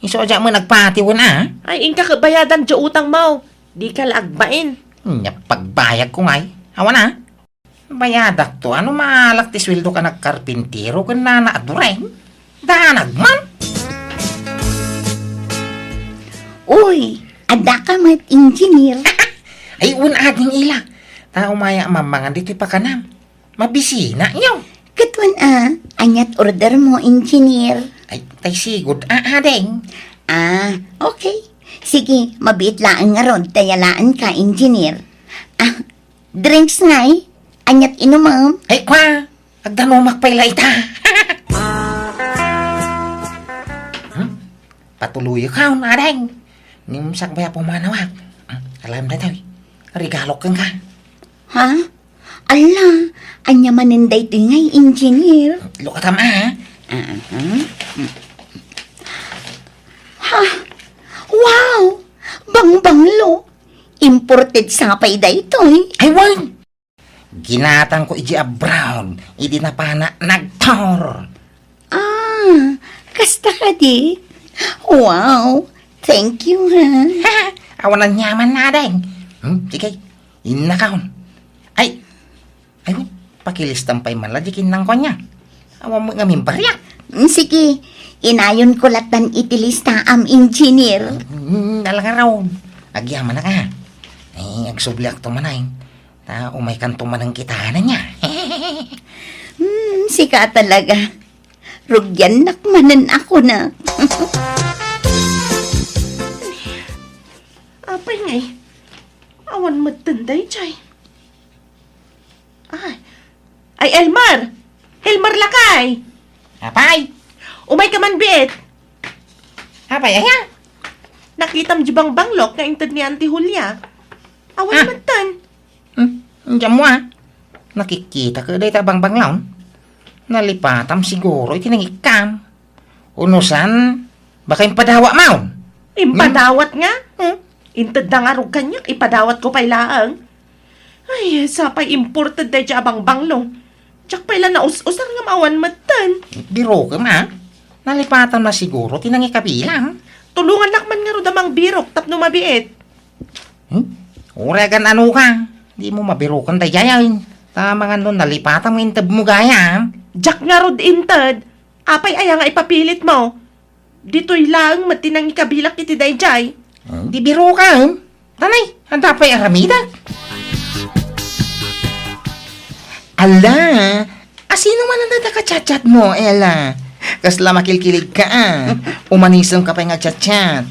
Iso ajak mo nagpatiwan, ah? Ay, ingka kabayadan dya utang mo. Di ka laagbain. Pagbayag ko ngay. Awan na. Bayadak to, ano malak ti sweldo ka nagkarpintero kan nanaadureng? Danag man. Uy, ada ka mat engineer. Ay, unading ila. Tao maya mamangan dito pa kanam. Mabisina nyo. Katwan anyat order mo engineer. Ay, tay sigod, adeng. Okay. Sige, mabiit laan nga ron, tayalaan ka engineer. Drinks ngay, anyat inumam. Ay, kwa, agdanumak pa'y laita. Patuloy ka, adeng. Nimsak baya pumanawag. Alam na tayo, regalo kang ka. Ha? Ala, anya maninday ito ngay, engineer. Lukatam ah. Ha? Wow! Bangbanglo! Imported sapay da ito eh. Ay, wag! Ginatang ko iji a brown, idi na pa na nagtor. Ah, kasta ka di? Wow! Thank you, ha? Ha! Awan ang nyaman na deng. Sige, inakaon. Ay, pakilistampay man ladikin ng konya. Awan mo nga mimbaryak. Sige, inayon ko latan itilista am engineer. Dalang araw. Agyaman na ka. Ay, agsubliak to manay. Ta umay kanto man ang kitahanan niya. Sika talaga. Rugyan nakmanan ako na. Apay ngay. Awan matanday, chay. Ay, Elmar! Elmar lakay! Apay! Umay ka man, biit! Apay, ayan! Nakitam jibang banglok nga intad ni Auntie Julia. Awan matan. Diyan mo ah. Nakikita ka day tabang banglaw. Nalipatam siguro itinangikam. Unusan, baka impadawa maun. Impadawat nga? Intad na nga rog kanyak, ipadawat ko pailaang. Ay, sapay imported day jabang banglong. Tsak paila na us-usar nga maawan matan. Biro ka ma. Nalipatam na siguro tinangikabilang. Tulungan nakman nga rodamang birok tapno mabiit. Uragan ano ka? Di mo mabirukan tayo yayin. Tama nga nun, nalipatan mo yung tab mo gaya. Jack nga rod intad. Apay aya nga ipapilit mo. Dito'y lang matinang ikabilak iti dayjay. Di biro ka. Tanay, handa pa'y aramida. Ala, asino man ang nadaka-chat-chat mo, Ella? Kasla makilkilig ka Umanisang ka pa nga chat-chat.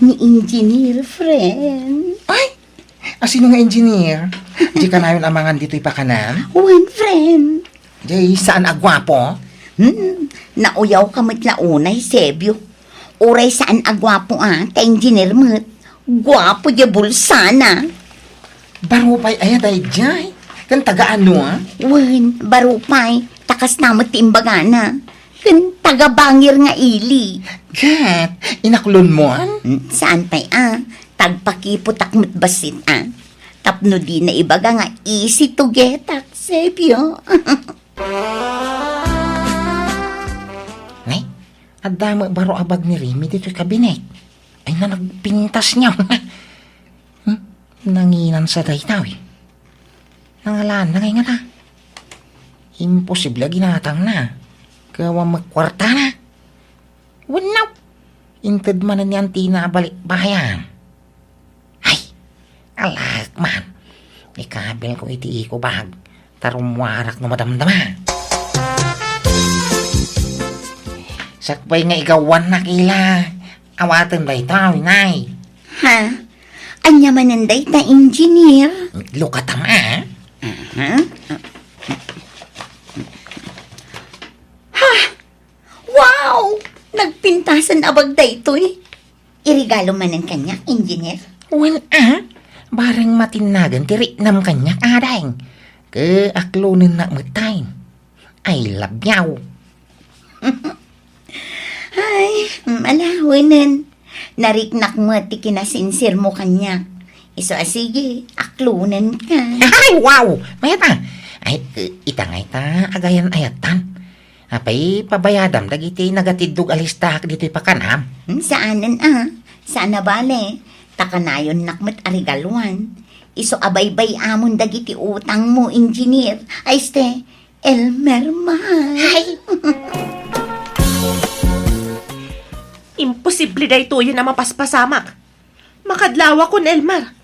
Ni engineer, friend. Ay, asino nga engineer? Di ka na yun amangan dito'y pakanan? One friend. Di, saan agwapo? Nauyaw ka matlaunay, Sebyo. Uray saan agwapo ka engineer mo. Gwapo di bulsana. Baro pa'y ayaday jay. Kan taga ano Wen, barupay. Takas namat timbagana. Kan taga bangir nga ili. Kat, inaklon mo Saan pa'y tagpakiputak mo't basit Tapno di na ibaga nga easy to get Sebyo. Nay, adama baro abag ni Remy dito'y kabinet. Ay na nagpintas niya. Nanginan sa daytaw Nangalaan na ngayon na. Imposible ginatang na. Gawa magkwarta na. Wanaw. Intad man na niyan tinabalik bahayan. Ay, alak man. Ikabil ko iti ko bahag. Tarumwarak na madamdama. Sakbay nga igawan na kila. Awatan daytaw, nay. Ha? Anya mananday ta engineer? Lukatam Wow! Nagpintasan abag da ito Irigalo man ang kanya, engineer? Well, barang matinagan tiri nam kanyak adang. Ke aklonin na matay. I love yaw. Ay, malawanan. Nariknak mo ti kinasinsir mo kanya. Iso sige, aklunan ka. Ay, wow! Mayata. Ay, itangay ta, agayan ayatan. Apay, pabayadam, dagiti nagatidog alistahak dito'y pakanam. Saanan Sana bale. Takanayon nakmat arigalwan. Iso abaybay amon dagiti utang mo, engineer. Ay, ste, Elmer mahal. Ay! Imposible day to yun na mapaspasamak. Makadlawa kon, Elmar.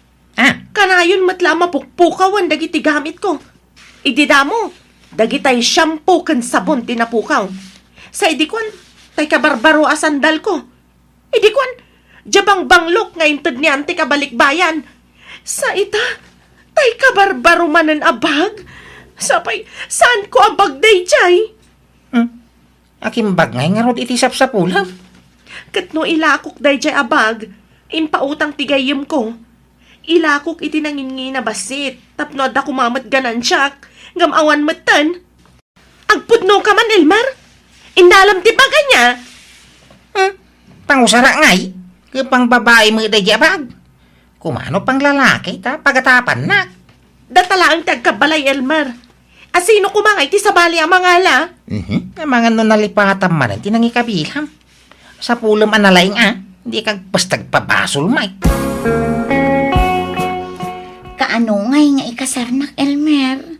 Kanayon matla mapukpukawan dagiti gamit ko. Ididamo, dagitay shampoo kan sabon tinapukaw. Sa idikwan, tay kabarbaro asandal ko. Idikwan, jabang banglok nga intad ni ante kabalikbayan. Sa ita, tay kabarbaro manan abag. Sapay, saan ko abag day jay? Aking bagay nga rod iti sapsapulam. Katno ilakok day jay abag, impautang tigayim ko. ilakok iti nangingina basit. Tapno da kumamat ganan siyak. Ngamawan matan. Agpudno ka man, Elmer. Inalam ti baga niya. Pangusara ngay. Kapang babae mo iti bag. Kumano pang lalaki ta pagatapan na. Datala ang tagkabalay, Elmer. Asino kumangay ti sabali ang mga ala? Ang mga nun nalipatan man, tinangi kabilang. Sa pulam analaing hindi kag bastag pabasol, Mike. Kaano ngay nga ikasarnak, Elmer?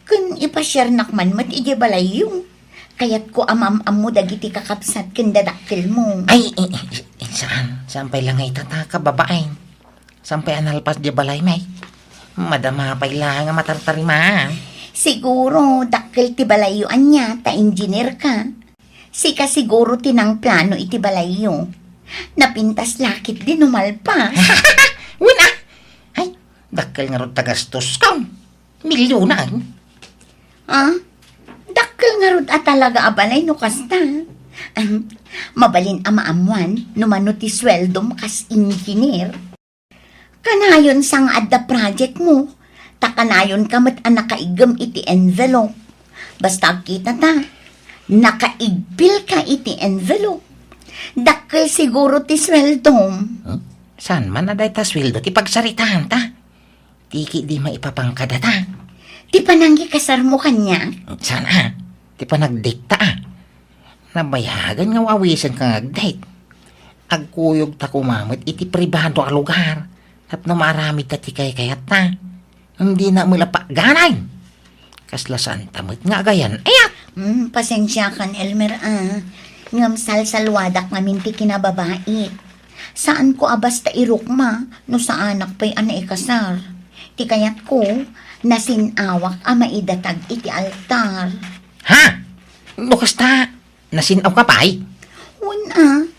Kun ipasarnak man mat ije balayong. Kayat ko amam-am mo dagiti kakapsat ken dadakkel mo. Ay, saan? Sampay lang ay tataka babaeng. Sampay analpas di balay, Mike. Madama pa'y lang nga matartarima. Siguro dakkel ti balayuan niya ta engineer ka. Sika siguro tinang plano iti balayo. Napintas lakit din umalpas. Wala! Ay, dakkel nga ron tagastos ka. Milyonan. Dakkel nga rod at talaga abalay no kasta. Mabalin amaamuan no mano ti sweldo kas engineer. Kanayon sang adda project mo. Takanayon ka mat nakaigam iti envelope. Basta kita ta, nakaigbil ka iti envelope. Dakkel siguro ti sweldo. Saan man na dahi ta sweldo ti pagsaritahan ta? Tiki di maipapangkada ta. Ti pananggi kasar mo kanya. Saan Ti panagdate ta Nabayagan nga wawisan ka ngagdate. Agkuyog ta kumamit iti pribado a lugar. Tapno maramid ta ti kayat ta. Hindi na mula pa ganay. Kaslasan tamit nga gayan. Ayat! Pasensya kan, Elmer, ngam salsalwadak ngamin ti kinababait. Saan ko basta irukma no sa anak pa'y ikasar. Ti kayat ko, nasinawak maidatag iti altar. Ha? Lukas ta, nasinaw ka pa'y?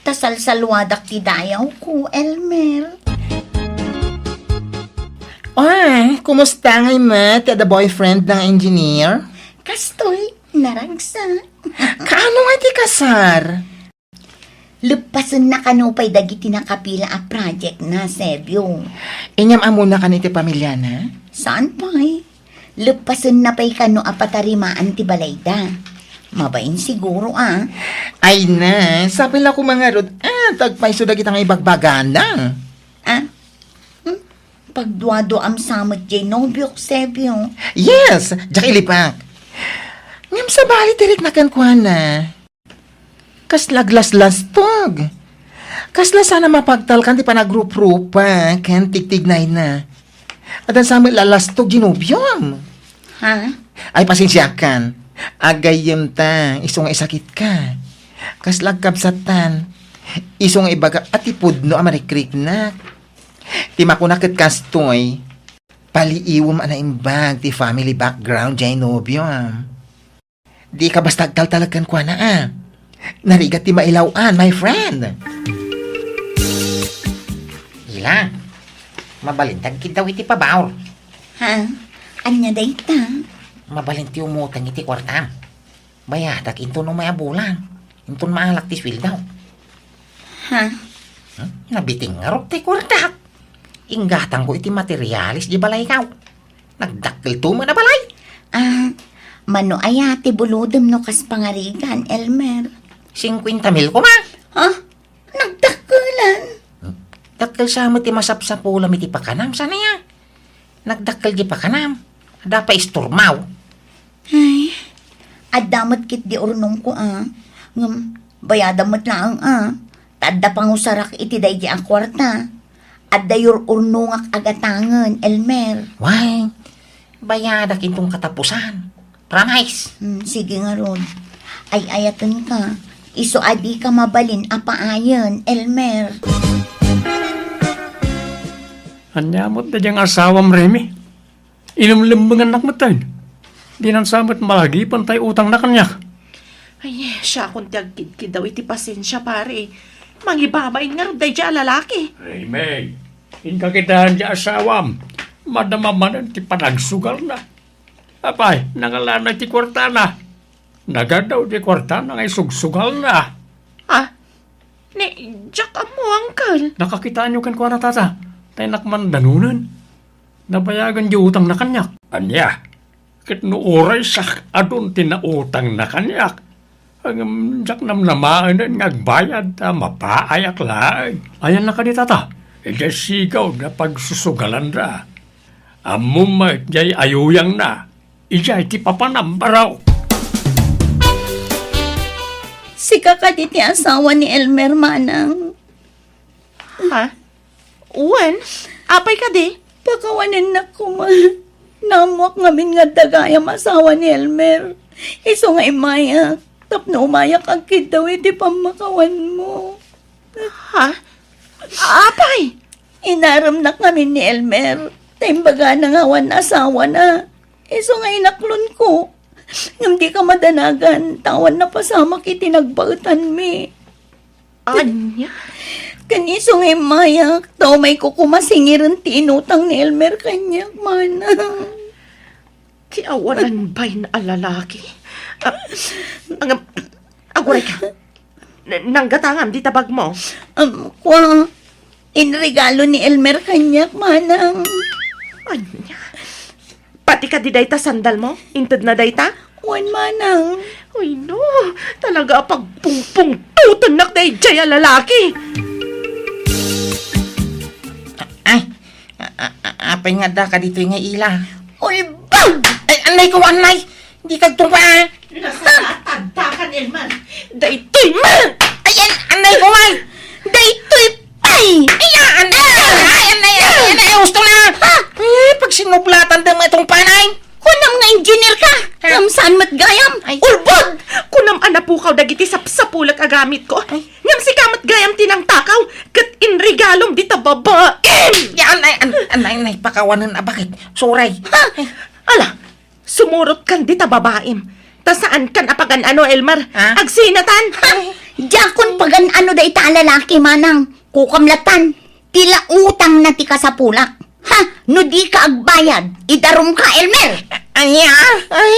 Tasalsalwadak ti dayaw ko, Elmer. Ay, kumusta ngay mat? The boyfriend ng engineer? Kastoy, naragsa. Kaano nga ti kasar? Lupasan na kanupay dagiti nakapila a project na, Sebyo. Inyam amo na kaniti pamilya na? Saan pa'y? Lupasan na pa'y kano apatarimaan ti balayda. Mabain siguro, Ay na, sabi lang ko mga rod, tagpaiso dagiti nga ibagbagan na. Pagduado am samot jay nobyok, Sebyo. Yes, jak ilipak. Ngam sa bali tirik na kankuhan na. Kaslaglas-las tog. Kasla sana mapagtal kan ti panagrup-rupa, kan tigtignay na. At ang samot lalastog ginubyom. Ay pasensya kan. Agayem ta, isong isakit ka. Kaslag kabsatan. Isong ibaga at ipudno amarikrik na. Ti makunakit kastoy, paliiwom imbag ti family background jay nobyo. Di ka basta agtal-talagan kwa na Narigat ti mailawan, my friend. Ila, mabalintag kita iti pabaor. Anya day ta? Mabalinti umutang iti kwartam. Bayadak into no may abulan. Into maalak ti swil daw. Nabiting nga rok ti kwartak. Inggatang ko iti materialis di balay kaw. Nagdakil tuma na balay. Mano ayati buludom no kas pangarigan, Elmer. 50,000 ko ma. Nagdakilan. Dakil sa mo ti masapsapulam iti pakanam. Sana ya? Nagdakil di pakanam. Ada pa isturmaw. Ay, adamot kit di ornong ko bayadamot lang Tadda pangusarak iti day di ang kwarta. At dayor urnungak agatangan, Elmer. Why? Bayadak itong katapusan. Promise. Sige nga, Rod. Ay ayatan ka. Iso adi ka mabalin apaayan, Elmer. Anyamot na diyang asawam, Remy. Ilumlimbang anak mo tayo. Di nang samot malagi pantay utang na kanya. Ay, siya kung tiyagkid daw iti pasensya, pare. Mangibabain nga rin dahil lalaki. Remy, inkakitahan diya asawam. Madamaman ti panagsugal na. Apay, nangalana ti kwarta na. Nagadaw ti kwarta na ngay sugsugal na. Ni, Jack mo, uncle. Nakakitaan nyo kan kwa na tata. tay nakmandanunan. Nabayagan di utang na kanyak. Anya, kit no oray sak adun tinautang na kanyak. Ang jak namnamaan ngagbayad ta mapaayak laang. Ayan na kadita ta. Ija sigaw na pagsusugalan ra. Amum jay ayuyang na. Ija iti papanambaraw. Sika ka di ti asawa ni Elmer, manang. Ha? Uwan? Apay ka di? Pakawanin na ko, ma. Namuak ngamin nga dagayam asawa ni Elmer. Iso nga imayak. Tapno umayak agkid daw iti pamakawan mo. Ha? Apay? Inaram na kami ni Elmer. Taimbaga na nga wan asawa na. Iso nga inaklon ko. Ngam di ka madanagan, tawan na pasama kiti nagbautan mi. Anya? Kaniso nga mayak, tao may kukumasingiran ti inutang ni Elmer kanyak, manang. Kiawanan ba'y na alalaki? Aguray ka. Nanggatangam di tabag mo. Kwa, inregalo ni Elmer kanyak, manang. Anya? Pati ka di dayta sandal mo? Inted na dayta? Wan, manang. Uy, no. Talaga pagpungpung tutunak day jaya lalaki. Ay, apay nga da ka dito nga ila. Ulbag! Ay, anay ko, anay! Hindi ka trupa, ah! Nasatagtakan, Elman. Daytoy man! Ayan, anay ko, ay! Daytoy pay! Ayan, anay, gusto na! Pag sinuplatan din mo itong panay! Kunam nga engineer ka! Ngam saan matgayam? Ulbag! Kunam anapukaw dagiti sapulak agamit ko. Ngam si kamat gayam tinang takaw. Kat inregalom di tababaim! Yan, anay, pakawanan na bakit? Suray! Ala, sumurot kan di tababaim. Ta saan kan apagan ano, Elmar? Ha? Agsinatan! Jakon pagan ano da ita lalaki, manang. Kukamlatan. Tila utang na ti ka sa pulak. Ha? No di ka agbayad. Idarum ka, Elmer! Anya! Ay!